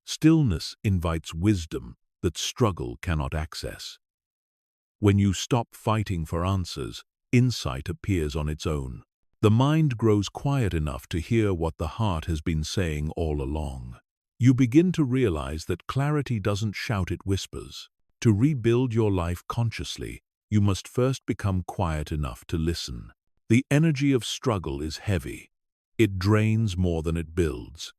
Stillness invites wisdom that struggle cannot access. When you stop fighting for answers, insight appears on its own. The mind grows quiet enough to hear what the heart has been saying all along. You begin to realize that clarity doesn't shout, it whispers. To rebuild your life consciously, you must first become quiet enough to listen. The energy of struggle is heavy. It drains more than it builds.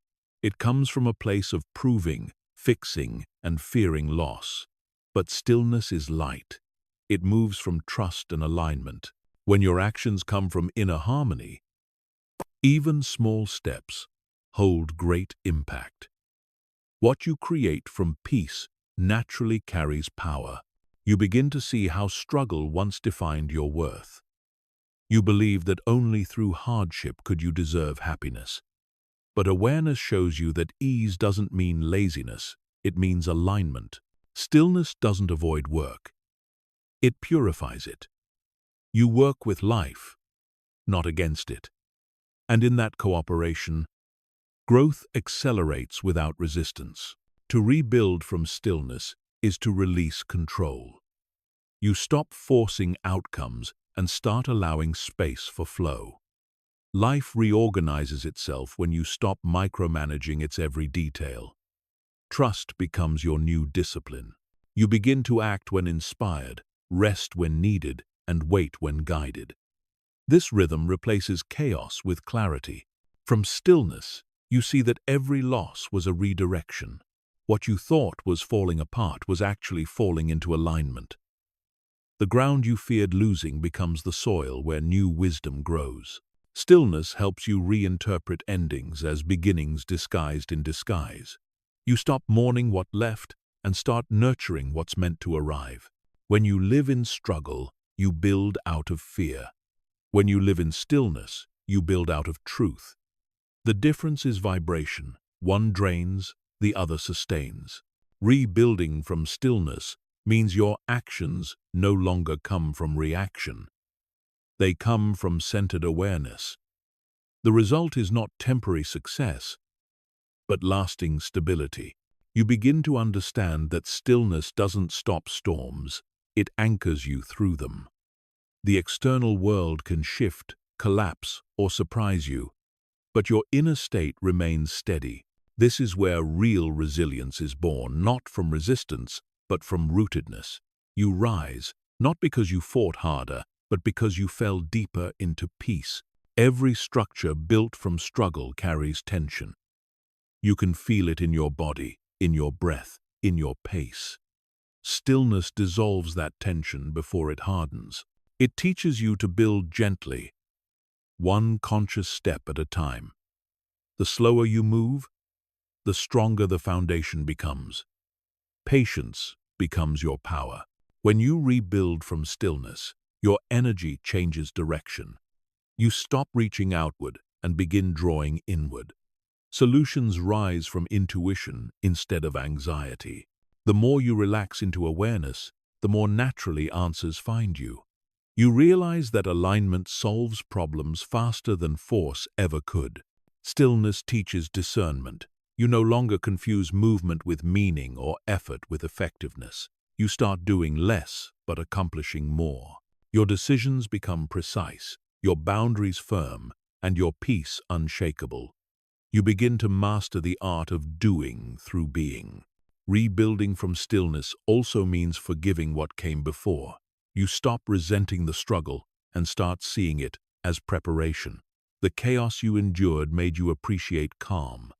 It comes from a place of proving, fixing, and fearing loss. But stillness is light. It moves from trust and alignment. When your actions come from inner harmony, even small steps hold great impact. What you create from peace naturally carries power. You begin to see how struggle once defined your worth. You believe that only through hardship could you deserve happiness. But awareness shows you that ease doesn't mean laziness, it means alignment. Stillness doesn't avoid work. It purifies it. You work with life, not against it. And in that cooperation, growth accelerates without resistance. To rebuild from stillness is to release control. You stop forcing outcomes and start allowing space for flow. Life reorganizes itself when you stop micromanaging its every detail. Trust becomes your new discipline. You begin to act when inspired, rest when needed, and wait when guided. This rhythm replaces chaos with clarity. From stillness, you see that every loss was a redirection. What you thought was falling apart was actually falling into alignment. The ground you feared losing becomes the soil where new wisdom grows. Stillness helps you reinterpret endings as beginnings disguised in disguise. You stop mourning what left and start nurturing what's meant to arrive. When you live in struggle, you build out of fear. When you live in stillness, you build out of truth. The difference is vibration. One drains, the other sustains. Rebuilding from stillness means your actions no longer come from reaction. They come from centered awareness. The result is not temporary success, but lasting stability. You begin to understand that stillness doesn't stop storms, it anchors you through them. The external world can shift, collapse, or surprise you, but your inner state remains steady. This is where real resilience is born, not from resistance, but from rootedness. You rise, not because you fought harder, but because you fell deeper into peace. Every structure built from struggle carries tension. You can feel it in your body, in your breath, in your pace. Stillness dissolves that tension before it hardens. It teaches you to build gently, one conscious step at a time. The slower you move, the stronger the foundation becomes. Patience becomes your power. When you rebuild from stillness, your energy changes direction. You stop reaching outward and begin drawing inward. Solutions rise from intuition instead of anxiety. The more you relax into awareness, the more naturally answers find you. You realize that alignment solves problems faster than force ever could. Stillness teaches discernment. You no longer confuse movement with meaning or effort with effectiveness. You start doing less but accomplishing more. Your decisions become precise, your boundaries firm, and your peace unshakable. You begin to master the art of doing through being. Rebuilding from stillness also means forgiving what came before. You stop resenting the struggle and start seeing it as preparation. The chaos you endured made you appreciate calm.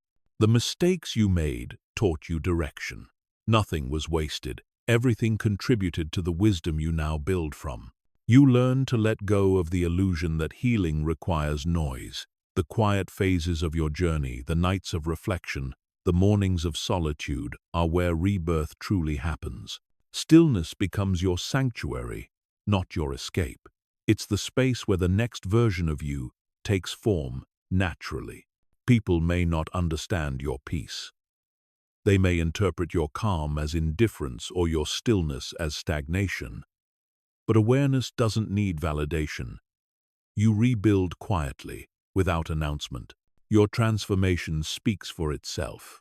The mistakes you made taught you direction. Nothing was wasted. Everything contributed to the wisdom you now build from. You learn to let go of the illusion that healing requires noise. The quiet phases of your journey, the nights of reflection, the mornings of solitude are where rebirth truly happens. Stillness becomes your sanctuary, not your escape. It's the space where the next version of you takes form naturally. People may not understand your peace. They may interpret your calm as indifference or your stillness as stagnation. But awareness doesn't need validation. You rebuild quietly, without announcement. Your transformation speaks for itself.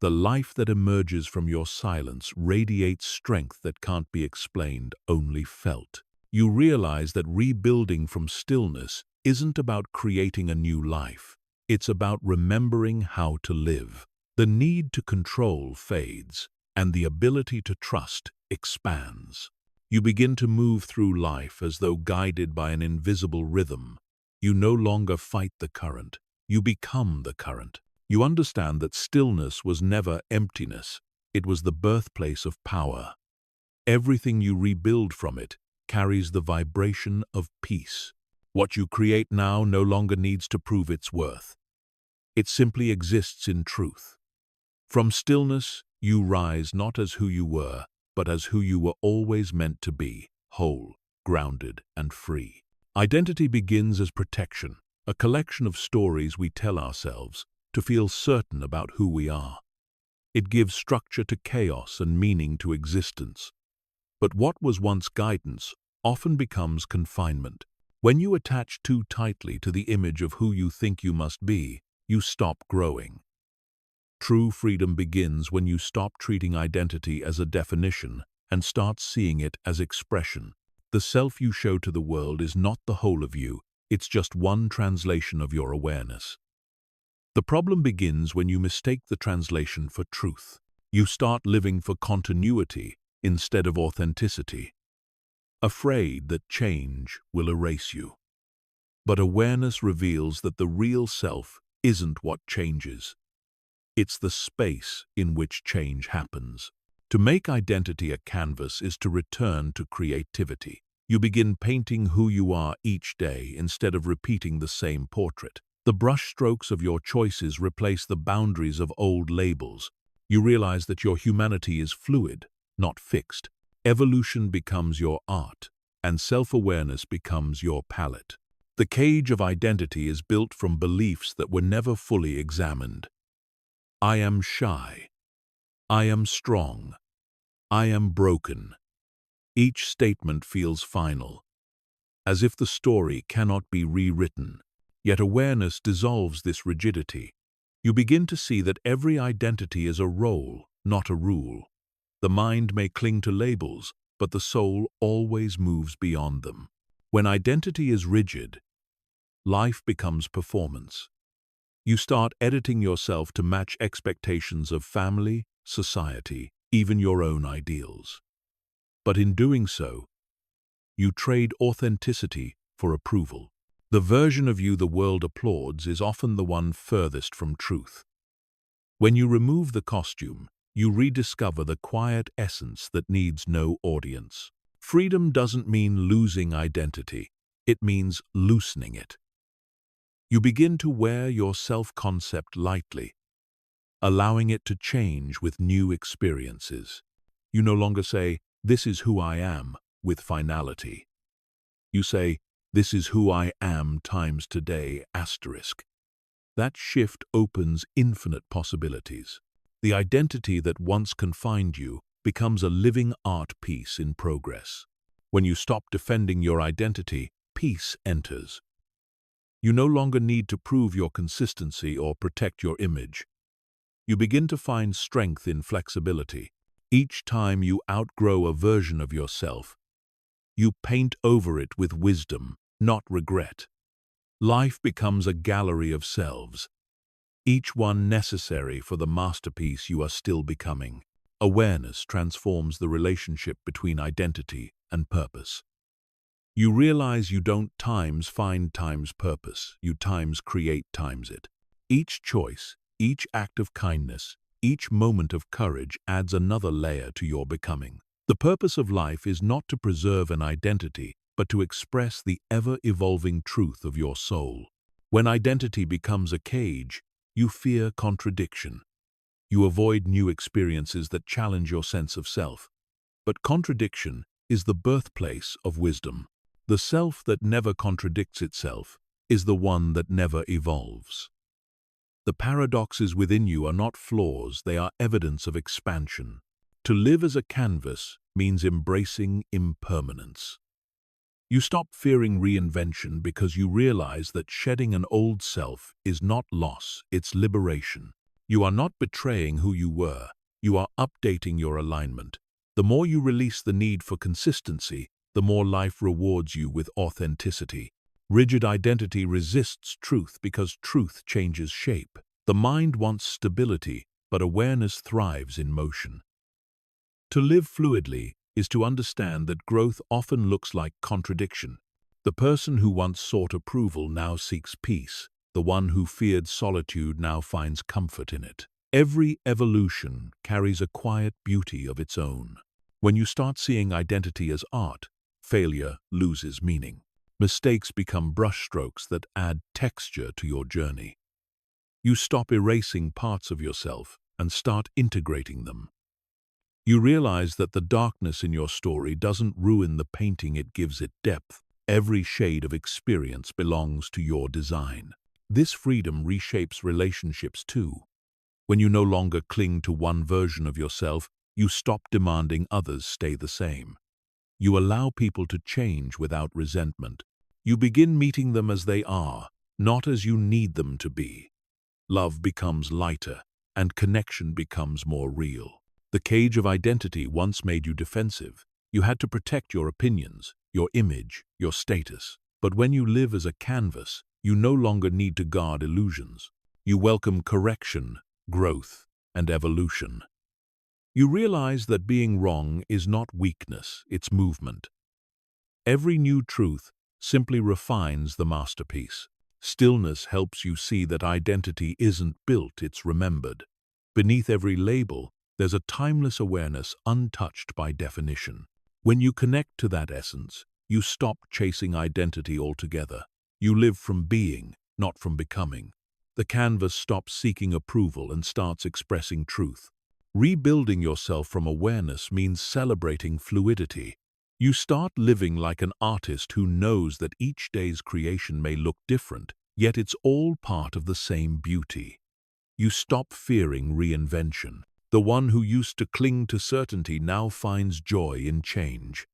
The life that emerges from your silence radiates strength that can't be explained, only felt. You realize that rebuilding from stillness isn't about creating a new life. It's about remembering how to live. The need to control fades, and the ability to trust expands. You begin to move through life as though guided by an invisible rhythm. You no longer fight the current. You become the current. You understand that stillness was never emptiness. It was the birthplace of power. Everything you rebuild from it carries the vibration of peace. What you create now no longer needs to prove its worth. It simply exists in truth. From stillness, you rise not as who you were, but as who you were always meant to be, whole, grounded, and free. Identity begins as protection, a collection of stories we tell ourselves to feel certain about who we are. It gives structure to chaos and meaning to existence. But what was once guidance often becomes confinement. When you attach too tightly to the image of who you think you must be, you stop growing. True freedom begins when you stop treating identity as a definition and start seeing it as expression. The self you show to the world is not the whole of you, it's just one translation of your awareness. The problem begins when you mistake the translation for truth. You start living for continuity instead of authenticity, afraid that change will erase you. But awareness reveals that the real self isn't what changes. It's the space in which change happens. To make identity a canvas is to return to creativity. You begin painting who you are each day instead of repeating the same portrait. The brushstrokes of your choices replace the boundaries of old labels. You realize that your humanity is fluid, not fixed. Evolution becomes your art, and self-awareness becomes your palette. The cage of identity is built from beliefs that were never fully examined. I am shy. I am strong. I am broken. Each statement feels final, as if the story cannot be rewritten. Yet awareness dissolves this rigidity. You begin to see that every identity is a role, not a rule. The mind may cling to labels, but the soul always moves beyond them. When identity is rigid, life becomes performance. You start editing yourself to match expectations of family, society, even your own ideals. But in doing so, you trade authenticity for approval. The version of you the world applauds is often the one furthest from truth. When you remove the costume, you rediscover the quiet essence that needs no audience. Freedom doesn't mean losing identity. It means loosening it. You begin to wear your self-concept lightly, allowing it to change with new experiences. You no longer say, "This is who I am," with finality. You say, "This is who I am times today, asterisk." That shift opens infinite possibilities. The identity that once confined you becomes a living art piece in progress. When you stop defending your identity, peace enters. You no longer need to prove your consistency or protect your image. You begin to find strength in flexibility. Each time you outgrow a version of yourself, you paint over it with wisdom, not regret. Life becomes a gallery of selves, each one necessary for the masterpiece you are still becoming. Awareness transforms the relationship between identity and purpose. You realize you don't times find times purpose, you times create times it. Each choice, each act of kindness, each moment of courage adds another layer to your becoming. The purpose of life is not to preserve an identity, but to express the ever-evolving truth of your soul. When identity becomes a cage, you fear contradiction. You avoid new experiences that challenge your sense of self. But contradiction is the birthplace of wisdom. The self that never contradicts itself is the one that never evolves. The paradoxes within you are not flaws, they are evidence of expansion. To live as a canvas means embracing impermanence. You stop fearing reinvention because you realize that shedding an old self is not loss, it's liberation. You are not betraying who you were, you are updating your alignment. The more you release the need for consistency, the more life rewards you with authenticity. Rigid identity resists truth because truth changes shape. The mind wants stability, but awareness thrives in motion. To live fluidly is to understand that growth often looks like contradiction. The person who once sought approval now seeks peace. The one who feared solitude now finds comfort in it. Every evolution carries a quiet beauty of its own. When you start seeing identity as art, failure loses meaning. Mistakes become brushstrokes that add texture to your journey. You stop erasing parts of yourself and start integrating them. You realize that the darkness in your story doesn't ruin the painting, it gives it depth. Every shade of experience belongs to your design. This freedom reshapes relationships too. When you no longer cling to one version of yourself, you stop demanding others stay the same. You allow people to change without resentment. You begin meeting them as they are, not as you need them to be. Love becomes lighter, and connection becomes more real. The cage of identity once made you defensive. You had to protect your opinions, your image, your status. But when you live as a canvas, you no longer need to guard illusions. You welcome correction, growth, and evolution. You realize that being wrong is not weakness, it's movement. Every new truth simply refines the masterpiece. Stillness helps you see that identity isn't built, it's remembered. Beneath every label, there's a timeless awareness untouched by definition. When you connect to that essence, you stop chasing identity altogether. You live from being, not from becoming. The canvas stops seeking approval and starts expressing truth. Rebuilding yourself from awareness means celebrating fluidity. You start living like an artist who knows that each day's creation may look different, yet it's all part of the same beauty. You stop fearing reinvention. The one who used to cling to certainty now finds joy in change.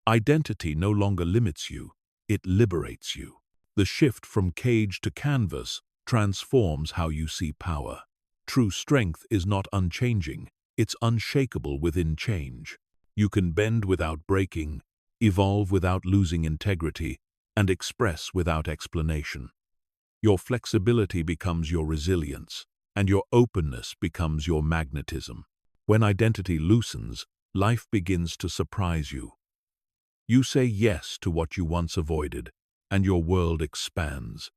Identity no longer limits you, it liberates you. The shift from cage to canvas transforms how you see power. True strength is not unchanging, it's unshakable within change. You can bend without breaking, evolve without losing integrity, and express without explanation. Your flexibility becomes your resilience, and your openness becomes your magnetism. When identity loosens, life begins to surprise you. You say yes to what you once avoided, and your world expands.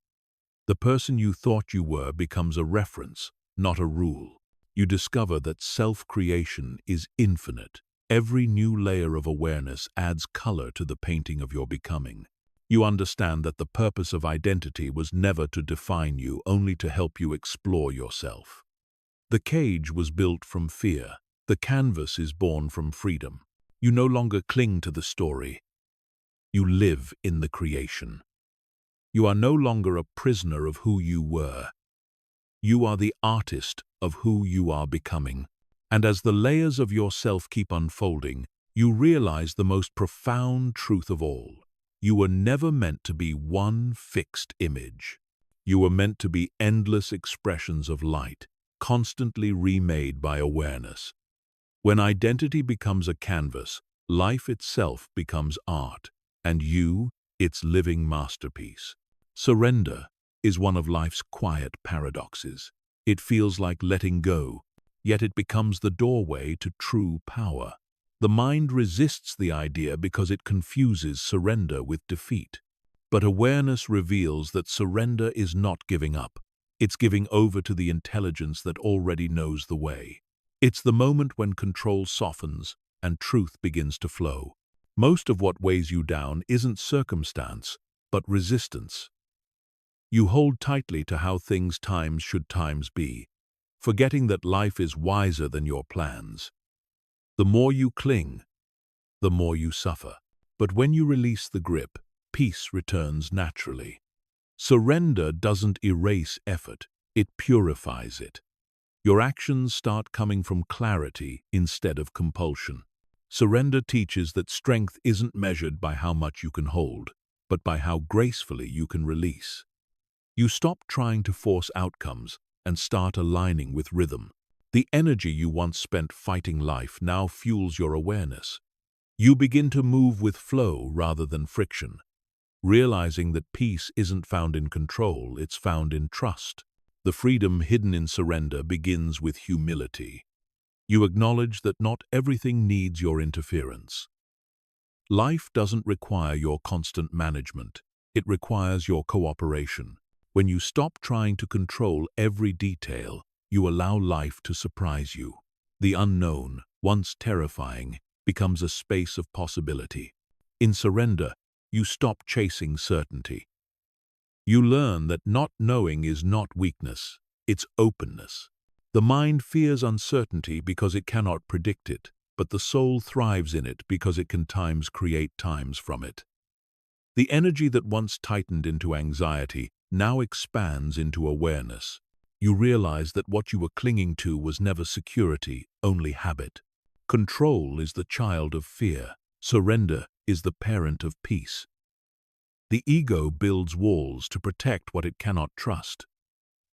The person you thought you were becomes a reference, not a rule. You discover that self-creation is infinite. Every new layer of awareness adds color to the painting of your becoming. You understand that the purpose of identity was never to define you, only to help you explore yourself. The cage was built from fear. The canvas is born from freedom. You no longer cling to the story. You live in the creation. You are no longer a prisoner of who you were. You are the artist of who you are becoming. And as the layers of yourself keep unfolding, you realize the most profound truth of all. You were never meant to be one fixed image. You were meant to be endless expressions of light, constantly remade by awareness. When identity becomes a canvas, life itself becomes art, and you, its living masterpiece. Surrender is one of life's quiet paradoxes. It feels like letting go, yet it becomes the doorway to true power. The mind resists the idea because it confuses surrender with defeat. But awareness reveals that surrender is not giving up. It's giving over to the intelligence that already knows the way. It's the moment when control softens and truth begins to flow. Most of what weighs you down isn't circumstance, but resistance. You hold tightly to how things should times be, forgetting that life is wiser than your plans. The more you cling, the more you suffer. But when you release the grip, peace returns naturally. Surrender doesn't erase effort, it purifies it. Your actions start coming from clarity instead of compulsion. Surrender teaches that strength isn't measured by how much you can hold, but by how gracefully you can release. You stop trying to force outcomes and start aligning with rhythm. The energy you once spent fighting life now fuels your awareness. You begin to move with flow rather than friction, realizing that peace isn't found in control, it's found in trust. The freedom hidden in surrender begins with humility. You acknowledge that not everything needs your interference. Life doesn't require your constant management, it requires your cooperation. When you stop trying to control every detail, you allow life to surprise you. The unknown, once terrifying, becomes a space of possibility. In surrender, you stop chasing certainty. You learn that not knowing is not weakness, it's openness. The mind fears uncertainty because it cannot predict it, but the soul thrives in it because it can times create times from it. The energy that once tightened into anxiety now expands into awareness. You realize that what you were clinging to was never security, only habit. Control is the child of fear. Surrender is the parent of peace. The ego builds walls to protect what it cannot trust.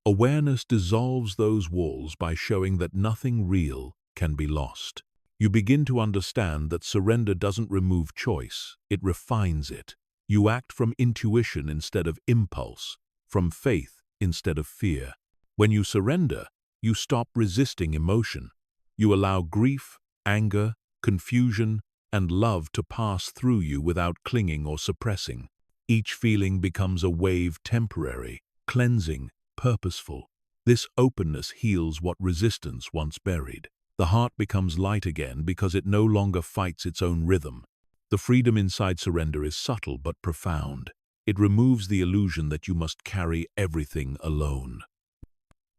Awareness dissolves those walls by showing that nothing real can be lost. You begin to understand that surrender doesn't remove choice, it refines it. You act from intuition instead of impulse, from faith instead of fear. When you surrender, you stop resisting emotion. You allow grief, anger, confusion, and love to pass through you without clinging or suppressing. Each feeling becomes a wave, temporary, cleansing, purposeful. This openness heals what resistance once buried. The heart becomes light again because it no longer fights its own rhythm. The freedom inside surrender is subtle but profound. It removes the illusion that you must carry everything alone.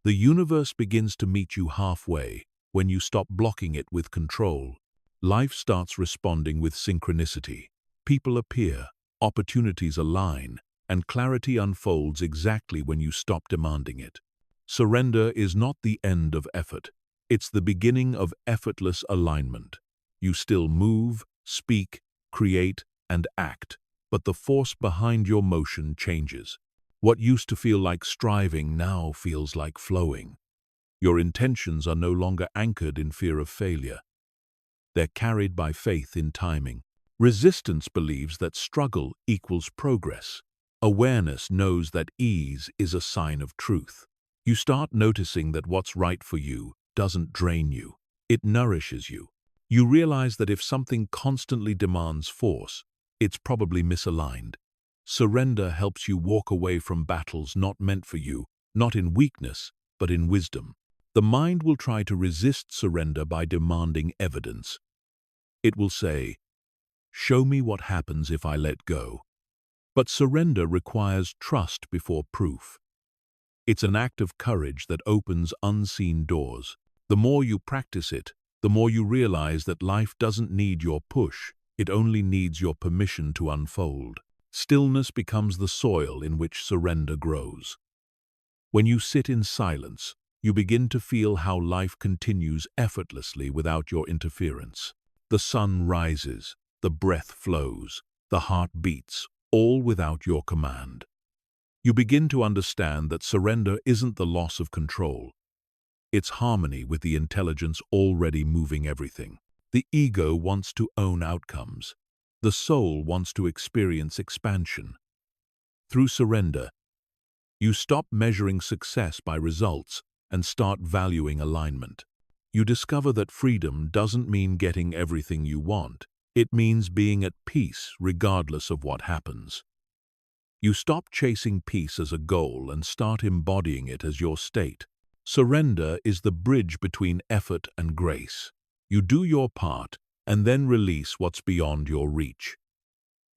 The universe begins to meet you halfway when you stop blocking it with control. Life starts responding with synchronicity. People appear, opportunities align, and clarity unfolds exactly when you stop demanding it. Surrender is not the end of effort. It's the beginning of effortless alignment. You still move, speak, create, and act, but the force behind your motion changes. What used to feel like striving now feels like flowing. Your intentions are no longer anchored in fear of failure. They're carried by faith in timing. Resistance believes that struggle equals progress. Awareness knows that ease is a sign of truth. You start noticing that what's right for you doesn't drain you. It nourishes you. You realize that if something constantly demands force, it's probably misaligned. Surrender helps you walk away from battles not meant for you, not in weakness, but in wisdom. The mind will try to resist surrender by demanding evidence. It will say, "Show me what happens if I let go." But surrender requires trust before proof. It's an act of courage that opens unseen doors. The more you practice it, the more you realize that life doesn't need your push, it only needs your permission to unfold. Stillness becomes the soil in which surrender grows. When you sit in silence, you begin to feel how life continues effortlessly without your interference. The sun rises, the breath flows, the heart beats, all without your command. You begin to understand that surrender isn't the loss of control. It's harmony with the intelligence already moving everything. The ego wants to own outcomes. The soul wants to experience expansion. Through surrender, you stop measuring success by results and start valuing alignment. You discover that freedom doesn't mean getting everything you want. It means being at peace regardless of what happens. You stop chasing peace as a goal and start embodying it as your state. Surrender is the bridge between effort and grace. You do your part and then release what's beyond your reach.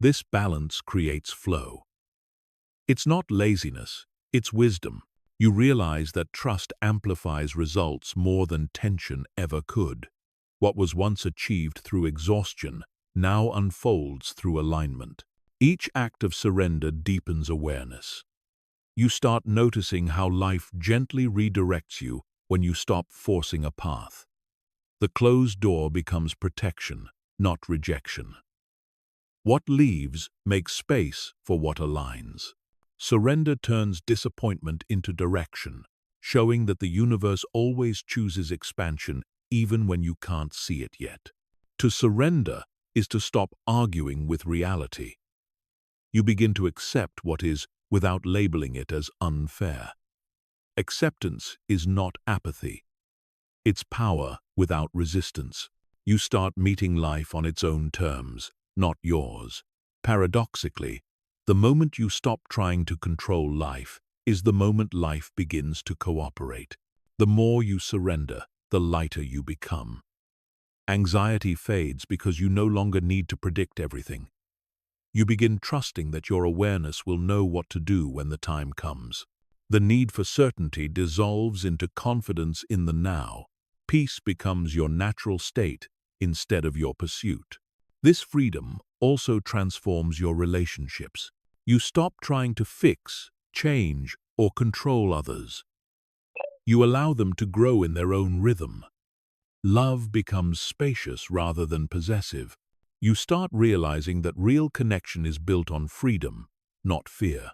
This balance creates flow. It's not laziness, it's wisdom. You realize that trust amplifies results more than tension ever could. What was once achieved through exhaustion now unfolds through alignment. Each act of surrender deepens awareness. You start noticing how life gently redirects you when you stop forcing a path. The closed door becomes protection, not rejection. What leaves makes space for what aligns. Surrender turns disappointment into direction, showing that the universe always chooses expansion even when you can't see it yet. To surrender is to stop arguing with reality. You begin to accept what is without labeling it as unfair. Acceptance is not apathy. It's power without resistance. You start meeting life on its own terms, not yours. Paradoxically, the moment you stop trying to control life is the moment life begins to cooperate. The more you surrender, the lighter you become. Anxiety fades because you no longer need to predict everything. You begin trusting that your awareness will know what to do when the time comes. The need for certainty dissolves into confidence in the now. Peace becomes your natural state instead of your pursuit. This freedom also transforms your relationships. You stop trying to fix, change, or control others. You allow them to grow in their own rhythm. Love becomes spacious rather than possessive. You start realizing that real connection is built on freedom, not fear.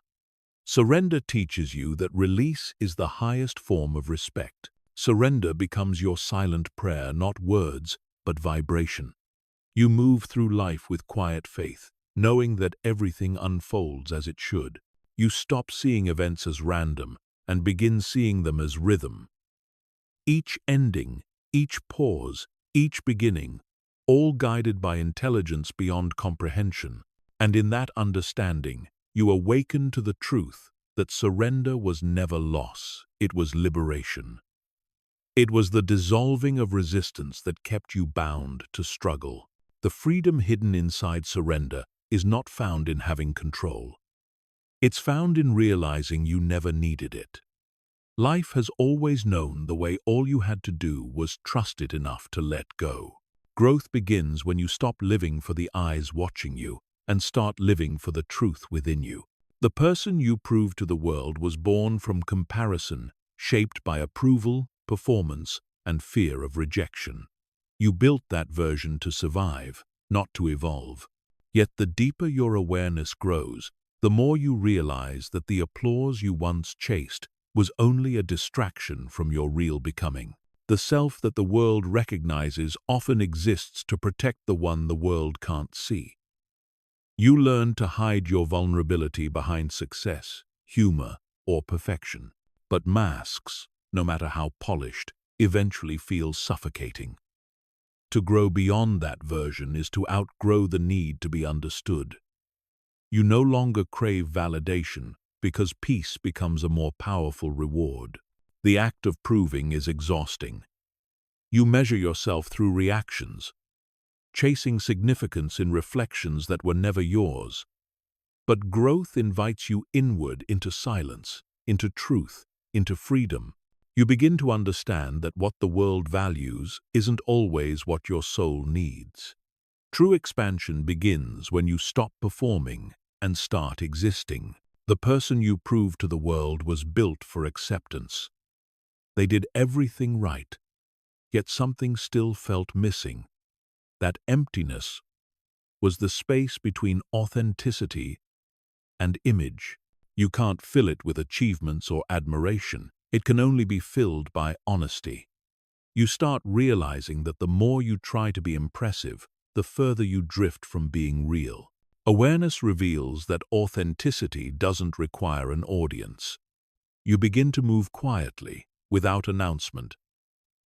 Surrender teaches you that release is the highest form of respect. Surrender becomes your silent prayer, not words, but vibration. You move through life with quiet faith, knowing that everything unfolds as it should. You stop seeing events as random and begin seeing them as rhythm. Each ending, each pause, each beginning, all guided by intelligence beyond comprehension. And in that understanding, you awaken to the truth that surrender was never loss, it was liberation. It was the dissolving of resistance that kept you bound to struggle. The freedom hidden inside surrender is not found in having control. It's found in realizing you never needed it. Life has always known the way all you had to do was trust it enough to let go. Growth begins when you stop living for the eyes watching you and start living for the truth within you. The person you prove to the world was born from comparison, shaped by approval, performance, and fear of rejection. You built that version to survive, not to evolve. Yet the deeper your awareness grows, the more you realize that the applause you once chased was only a distraction from your real becoming. The self that the world recognizes often exists to protect the one the world can't see. You learn to hide your vulnerability behind success, humor, or perfection. But masks, no matter how polished, eventually feel suffocating. To grow beyond that version is to outgrow the need to be understood. You no longer crave validation because peace becomes a more powerful reward. The act of proving is exhausting. You measure yourself through reactions, chasing significance in reflections that were never yours. But growth invites you inward into silence, into truth, into freedom. You begin to understand that what the world values isn't always what your soul needs. True expansion begins when you stop performing and start existing. The person you prove to the world was built for acceptance. They did everything right, yet something still felt missing. That emptiness was the space between authenticity and image. You can't fill it with achievements or admiration. It can only be filled by honesty. You start realizing that the more you try to be impressive, the further you drift from being real. Awareness reveals that authenticity doesn't require an audience. You begin to move quietly, without announcement,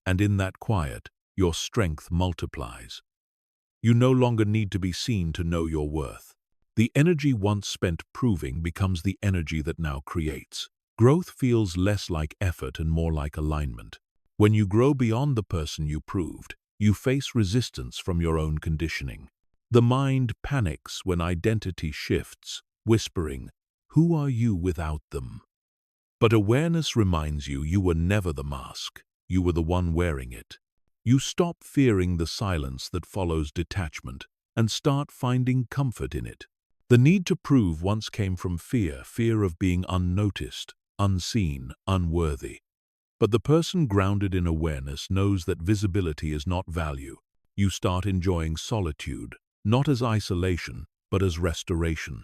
and in that quiet, your strength multiplies. You no longer need to be seen to know your worth. The energy once spent proving becomes the energy that now creates. Growth feels less like effort and more like alignment. When you grow beyond the person you proved, you face resistance from your own conditioning. The mind panics when identity shifts, whispering, "Who are you without them?" But awareness reminds you you were never the mask. You were the one wearing it. You stop fearing the silence that follows detachment and start finding comfort in it. The need to prove once came from fear of being unnoticed, unseen, unworthy. But the person grounded in awareness knows that visibility is not value. You start enjoying solitude, not as isolation, but as restoration.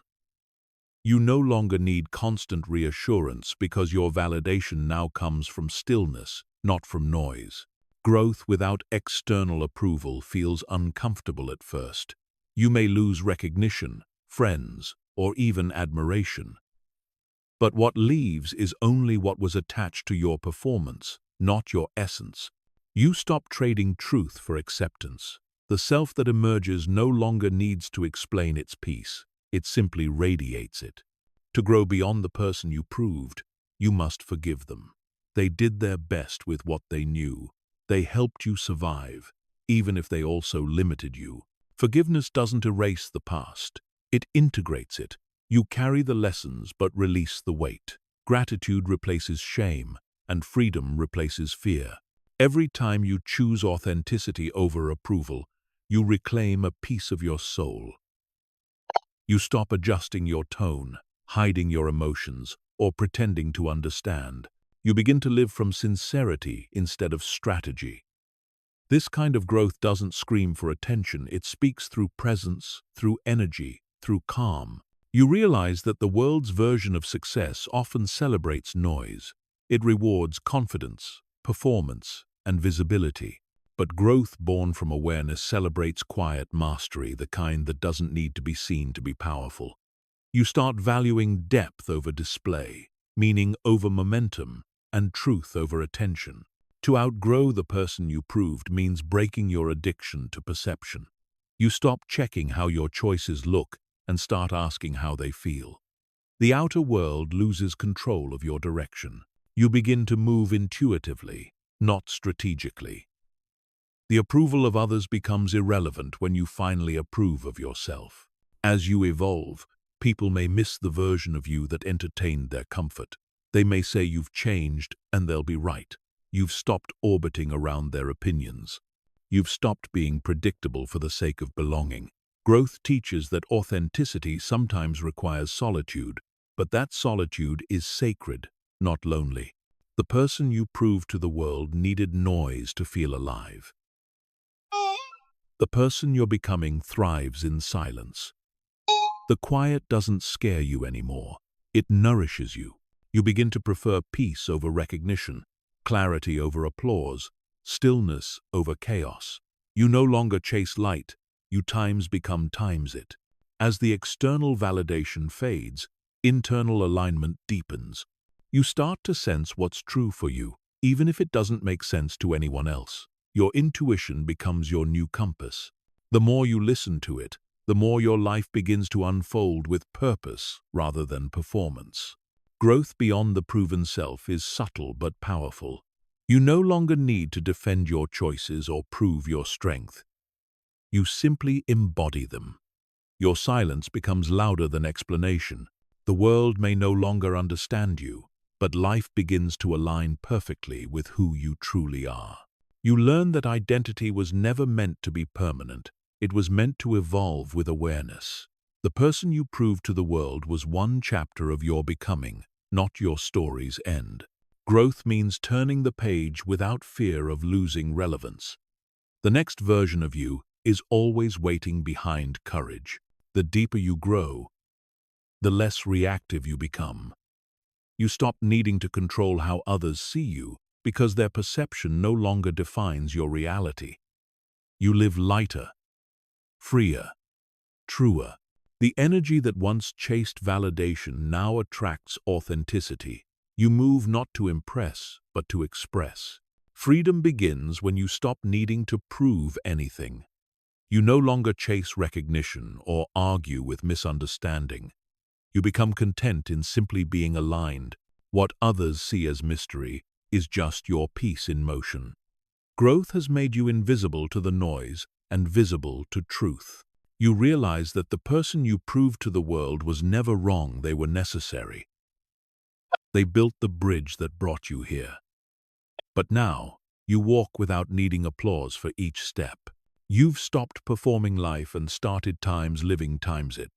You no longer need constant reassurance because your validation now comes from stillness, not from noise. Growth without external approval feels uncomfortable at first. You may lose recognition, friends, or even admiration. But what leaves is only what was attached to your performance, not your essence. You stop trading truth for acceptance. The self that emerges no longer needs to explain its peace. It simply radiates it. To grow beyond the person you proved, you must forgive them. They did their best with what they knew. They helped you survive, even if they also limited you. Forgiveness doesn't erase the past. It integrates it. You carry the lessons but release the weight. Gratitude replaces shame, and freedom replaces fear. Every time you choose authenticity over approval, you reclaim a piece of your soul. You stop adjusting your tone, hiding your emotions, or pretending to understand. You begin to live from sincerity instead of strategy. This kind of growth doesn't scream for attention. It speaks through presence, through energy, through calm. You realize that the world's version of success often celebrates noise. It rewards confidence, performance and visibility. But growth born from awareness celebrates quiet mastery, the kind that doesn't need to be seen to be powerful. You start valuing depth over display, meaning over momentum, and truth over attention. To outgrow the person you proved means breaking your addiction to perception. You stop checking how your choices look and start asking how they feel. The outer world loses control of your direction. You begin to move intuitively, not strategically. The approval of others becomes irrelevant when you finally approve of yourself. As you evolve, people may miss the version of you that entertained their comfort. They may say you've changed, and they'll be right. You've stopped orbiting around their opinions. You've stopped being predictable for the sake of belonging. Growth teaches that authenticity sometimes requires solitude, but that solitude is sacred, not lonely. The person you proved to the world needed noise to feel alive. The person you're becoming thrives in silence. The quiet doesn't scare you anymore. It nourishes you. You begin to prefer peace over recognition, clarity over applause, stillness over chaos. You no longer chase light, you become times it. As the external validation fades, internal alignment deepens. You start to sense what's true for you, even if it doesn't make sense to anyone else. Your intuition becomes your new compass. The more you listen to it, the more your life begins to unfold with purpose rather than performance. Growth beyond the proven self is subtle but powerful. You no longer need to defend your choices or prove your strength. You simply embody them. Your silence becomes louder than explanation. The world may no longer understand you, but life begins to align perfectly with who you truly are. You learn that identity was never meant to be permanent. It was meant to evolve with awareness. The person you proved to the world was one chapter of your becoming, not your story's end. Growth means turning the page without fear of losing relevance. The next version of you is always waiting behind courage. The deeper you grow, the less reactive you become. You stop needing to control how others see you because their perception no longer defines your reality. You live lighter, freer, truer. The energy that once chased validation now attracts authenticity. You move not to impress, but to express. Freedom begins when you stop needing to prove anything. You no longer chase recognition or argue with misunderstanding. You become content in simply being aligned. What others see as mystery is just your piece in motion. Growth has made you invisible to the noise and visible to truth. You realize that the person you proved to the world was never wrong, they were necessary. They built the bridge that brought you here. But now, you walk without needing applause for each step. You've stopped performing life and started living it.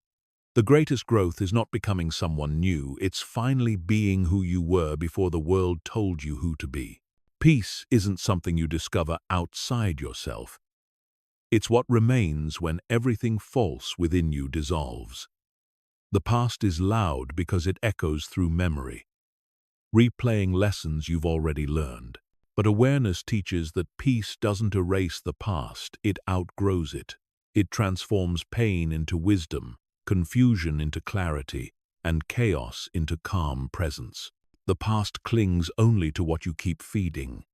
The greatest growth is not becoming someone new, it's finally being who you were before the world told you who to be. Peace isn't something you discover outside yourself. It's what remains when everything false within you dissolves. The past is loud because it echoes through memory, replaying lessons you've already learned. But awareness teaches that peace doesn't erase the past, it outgrows it. It transforms pain into wisdom, confusion into clarity, and chaos into calm presence. The past clings only to what you keep feeding.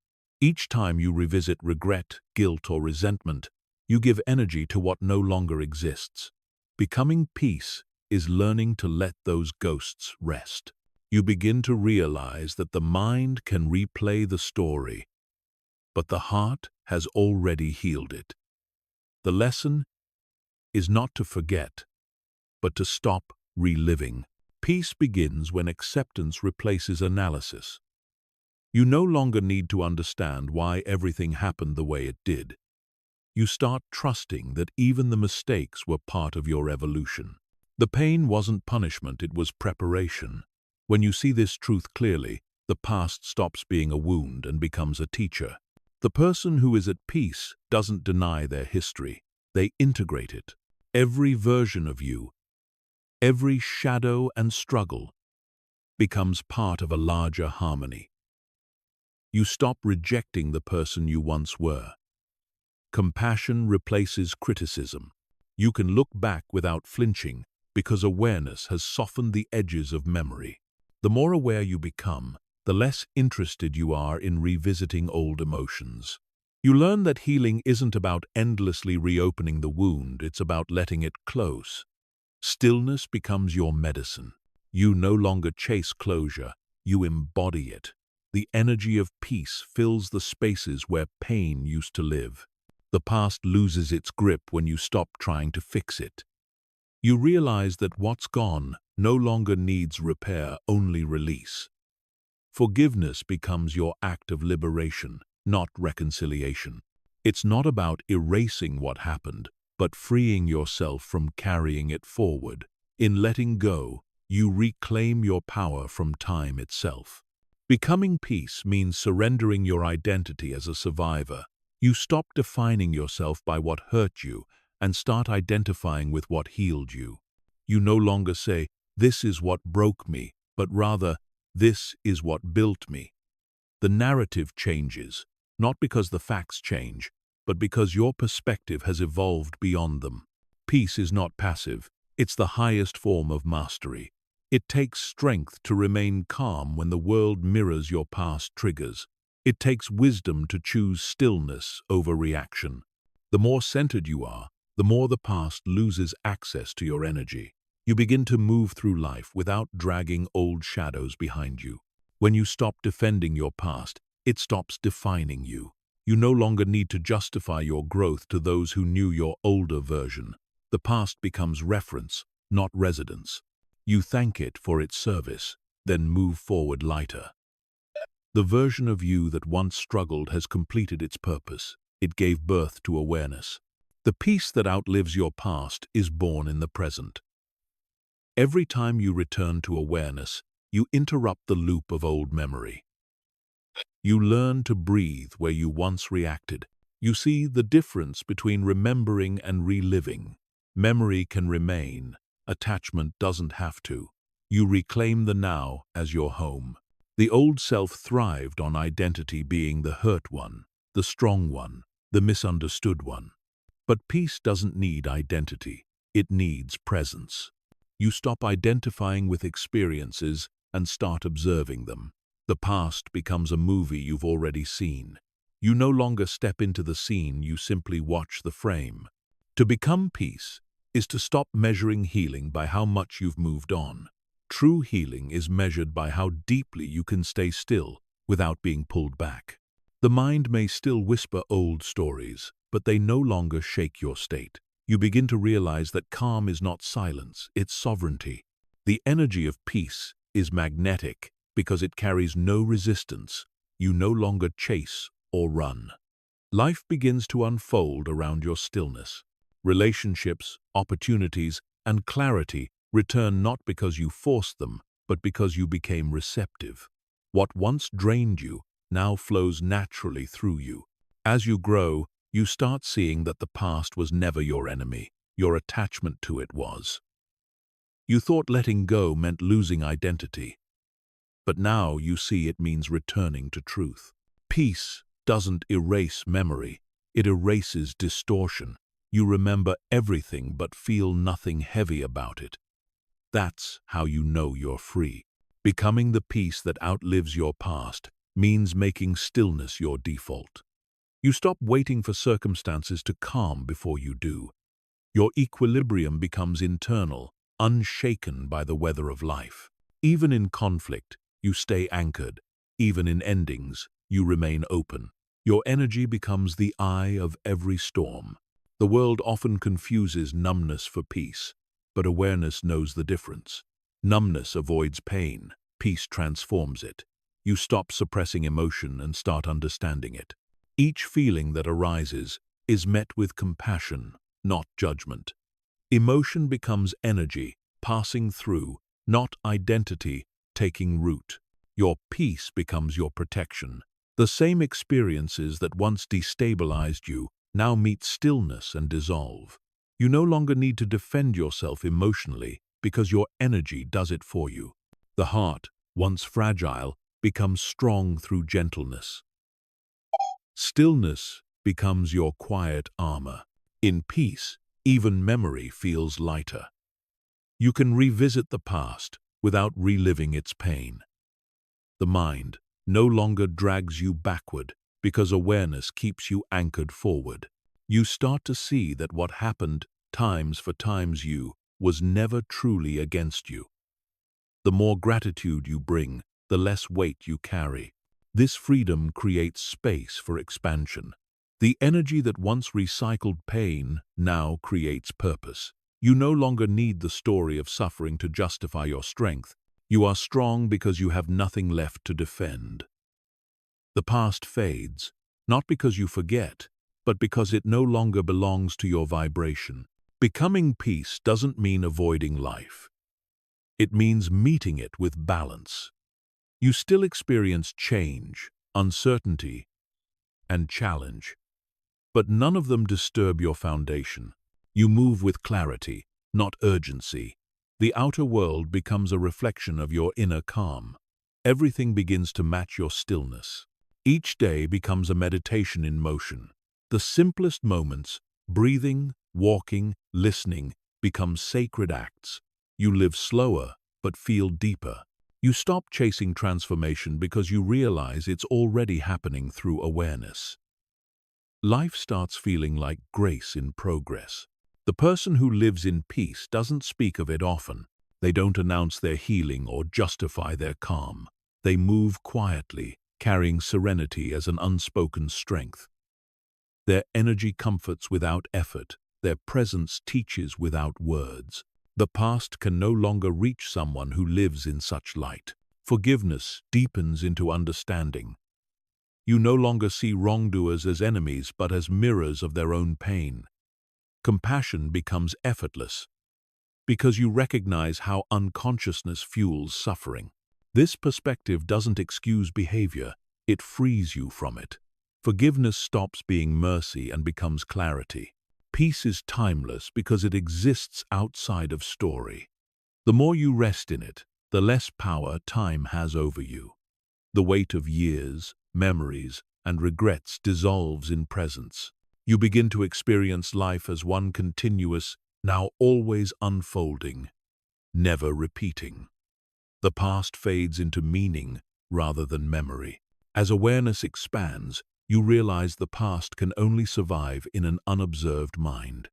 Each time you revisit regret, guilt, or resentment, you give energy to what no longer exists. Becoming peace is learning to let those ghosts rest. You begin to realize that the mind can replay the story, but the heart has already healed it. The lesson is not to forget, but to stop reliving. Peace begins when acceptance replaces analysis. You no longer need to understand why everything happened the way it did. You start trusting that even the mistakes were part of your evolution. The pain wasn't punishment, it was preparation. When you see this truth clearly, the past stops being a wound and becomes a teacher. The person who is at peace doesn't deny their history, they integrate it. Every version of you, every shadow and struggle, becomes part of a larger harmony. You stop rejecting the person you once were. Compassion replaces criticism. You can look back without flinching because awareness has softened the edges of memory. The more aware you become, the less interested you are in revisiting old emotions. You learn that healing isn't about endlessly reopening the wound, it's about letting it close. Stillness becomes your medicine. You no longer chase closure, you embody it. The energy of peace fills the spaces where pain used to live. The past loses its grip when you stop trying to fix it. You realize that what's gone no longer needs repair, only release. Forgiveness becomes your act of liberation, not reconciliation. It's not about erasing what happened, but freeing yourself from carrying it forward. In letting go, you reclaim your power from time itself. Becoming peace means surrendering your identity as a survivor. You stop defining yourself by what hurt you and start identifying with what healed you. You no longer say, "This is what broke me," but rather, "This is what built me." The narrative changes, not because the facts change, but because your perspective has evolved beyond them. Peace is not passive, it's the highest form of mastery. It takes strength to remain calm when the world mirrors your past triggers. It takes wisdom to choose stillness over reaction. The more centered you are, the more the past loses access to your energy. You begin to move through life without dragging old shadows behind you. When you stop defending your past, it stops defining you. You no longer need to justify your growth to those who knew your older version. The past becomes reference, not residence. You thank it for its service, then move forward lighter. The version of you that once struggled has completed its purpose. It gave birth to awareness. The peace that outlives your past is born in the present. Every time you return to awareness, you interrupt the loop of old memory. You learn to breathe where you once reacted. You see the difference between remembering and reliving. Memory can remain. Attachment doesn't have to. You reclaim the now as your home. The old self thrived on identity being the hurt one, the strong one, the misunderstood one. But peace doesn't need identity. It needs presence. You stop identifying with experiences and start observing them. The past becomes a movie you've already seen. You no longer step into the scene, you simply watch the frame. To become peace is to stop measuring healing by how much you've moved on. True healing is measured by how deeply you can stay still without being pulled back. The mind may still whisper old stories, but they no longer shake your state. You begin to realize that calm is not silence, it's sovereignty. The energy of peace is magnetic because it carries no resistance. You no longer chase or run. Life begins to unfold around your stillness. Relationships, opportunities, and clarity return not because you forced them, but because you became receptive. What once drained you now flows naturally through you. As you grow, you start seeing that the past was never your enemy. Your attachment to it was. You thought letting go meant losing identity. But now you see it means returning to truth. Peace doesn't erase memory. It erases distortion. You remember everything but feel nothing heavy about it. That's how you know you're free. Becoming the peace that outlives your past means making stillness your default. You stop waiting for circumstances to calm before you do. Your equilibrium becomes internal, unshaken by the weather of life. Even in conflict, you stay anchored. Even in endings, you remain open. Your energy becomes the eye of every storm. The world often confuses numbness for peace, but awareness knows the difference. Numbness avoids pain. Peace transforms it. You stop suppressing emotion and start understanding it. Each feeling that arises is met with compassion, not judgment. Emotion becomes energy, passing through, not identity, taking root. Your peace becomes your protection. The same experiences that once destabilized you now meet stillness and dissolve. You no longer need to defend yourself emotionally because your energy does it for you. The heart, once fragile, becomes strong through gentleness. Stillness becomes your quiet armor. In peace, even memory feels lighter. You can revisit the past without reliving its pain. The mind no longer drags you backward because awareness keeps you anchored forward. You start to see that what happened times for times you was never truly against you. The more gratitude you bring, the less weight you carry. This freedom creates space for expansion. The energy that once recycled pain now creates purpose. You no longer need the story of suffering to justify your strength. You are strong because you have nothing left to defend. The past fades, not because you forget, but because it no longer belongs to your vibration. Becoming peace doesn't mean avoiding life. It means meeting it with balance. You still experience change, uncertainty, and challenge, but none of them disturb your foundation. You move with clarity, not urgency. The outer world becomes a reflection of your inner calm. Everything begins to match your stillness. Each day becomes a meditation in motion. The simplest moments, breathing, walking, listening, become sacred acts. You live slower, but feel deeper. You stop chasing transformation because you realize it's already happening through awareness. Life starts feeling like grace in progress. The person who lives in peace doesn't speak of it often. They don't announce their healing or justify their calm. They move quietly, carrying serenity as an unspoken strength. Their energy comforts without effort. Their presence teaches without words. The past can no longer reach someone who lives in such light. Forgiveness deepens into understanding. You no longer see wrongdoers as enemies but as mirrors of their own pain. Compassion becomes effortless because you recognize how unconsciousness fuels suffering. This perspective doesn't excuse behavior, it frees you from it. Forgiveness stops being mercy and becomes clarity. Peace is timeless because it exists outside of story. The more you rest in it, the less power time has over you. The weight of years, memories, and regrets dissolves in presence. You begin to experience life as one continuous, now always unfolding, never repeating. The past fades into meaning rather than memory. As awareness expands, you realize the past can only survive in an unobserved mind.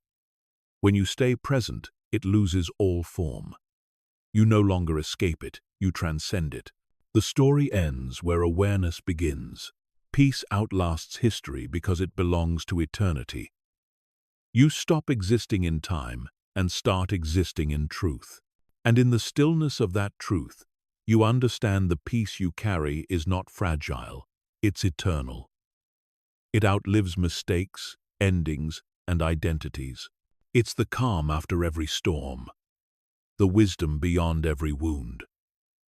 When you stay present, it loses all form. You no longer escape it, you transcend it. The story ends where awareness begins. Peace outlasts history because it belongs to eternity. You stop existing in time and start existing in truth. And in the stillness of that truth, you understand the peace you carry is not fragile, it's eternal. It outlives mistakes, endings, and identities. It's the calm after every storm, the wisdom beyond every wound.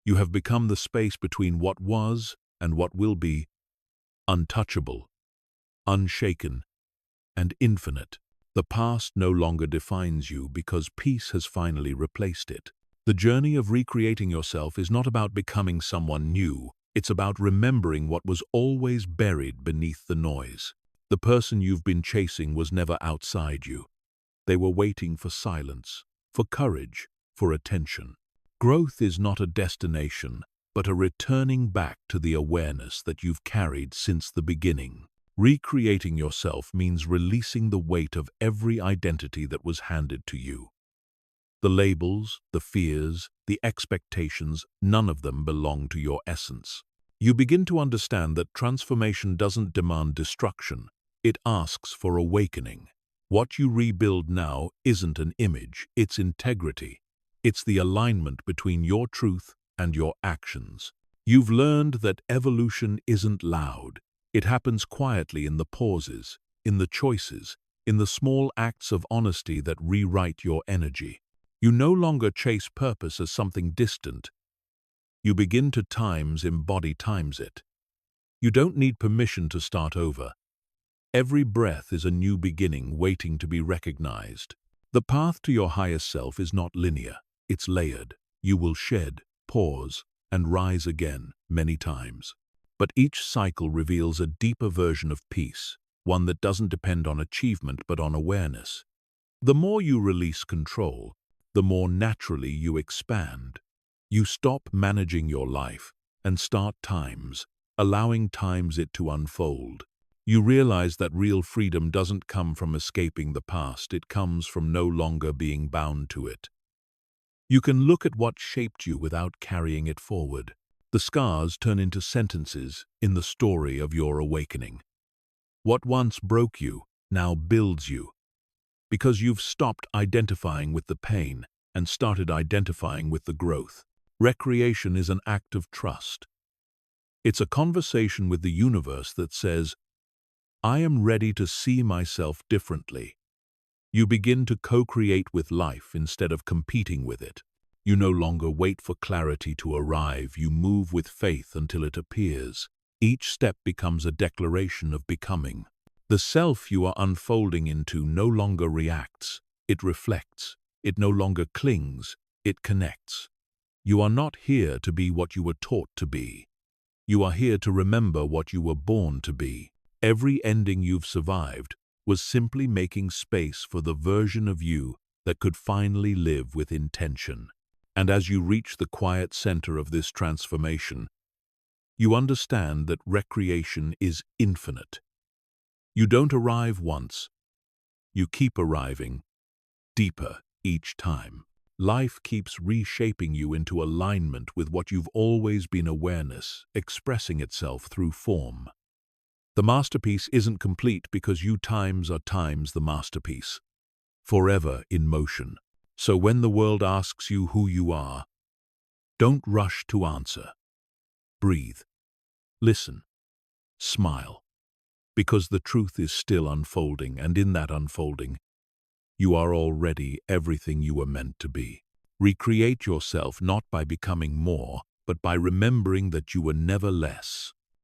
You have become the space between what was and what will be, untouchable, unshaken, and infinite. The past no longer defines you because peace has finally replaced it. The journey of recreating yourself is not about becoming someone new. It's about remembering what was always buried beneath the noise. The person you've been chasing was never outside you. They were waiting for silence, for courage, for attention. Growth is not a destination, but a returning back to the awareness that you've carried since the beginning. Recreating yourself means releasing the weight of every identity that was handed to you. The labels, the fears, the expectations, none of them belong to your essence. You begin to understand that transformation doesn't demand destruction, it asks for awakening. What you rebuild now isn't an image, it's integrity. It's the alignment between your truth and your actions. You've learned that evolution isn't loud. It happens quietly in the pauses, in the choices, in the small acts of honesty that rewrite your energy. You no longer chase purpose as something distant. You begin to embody it. You don't need permission to start over. Every breath is a new beginning waiting to be recognized. The path to your highest self is not linear, it's layered. You will shed, pause, and rise again many times. But each cycle reveals a deeper version of peace, one that doesn't depend on achievement but on awareness. The more you release control, the more naturally you expand. You stop managing your life and start allowing times it to unfold. You realize that real freedom doesn't come from escaping the past, it comes from no longer being bound to it. You can look at what shaped you without carrying it forward. The scars turn into sentences in the story of your awakening. What once broke you now builds you, because you've stopped identifying with the pain and started identifying with the growth. Recreation is an act of trust. It's a conversation with the universe that says, I am ready to see myself differently. You begin to co-create with life instead of competing with it. You no longer wait for clarity to arrive, you move with faith until it appears. Each step becomes a declaration of becoming. The self you are unfolding into no longer reacts, it reflects. It no longer clings, it connects. You are not here to be what you were taught to be. You are here to remember what you were born to be. Every ending you've survived was simply making space for the version of you that could finally live with intention. And as you reach the quiet center of this transformation, you understand that recreation is infinite. You don't arrive once. You keep arriving, deeper each time. Life keeps reshaping you into alignment with what you've always been awareness, expressing itself through form. The masterpiece isn't complete because you are the masterpiece, forever in motion. So when the world asks you who you are, don't rush to answer. Breathe. Listen. Smile. Because the truth is still unfolding, and in that unfolding, you are already everything you were meant to be. Recreate yourself not by becoming more, but by remembering that you were never less.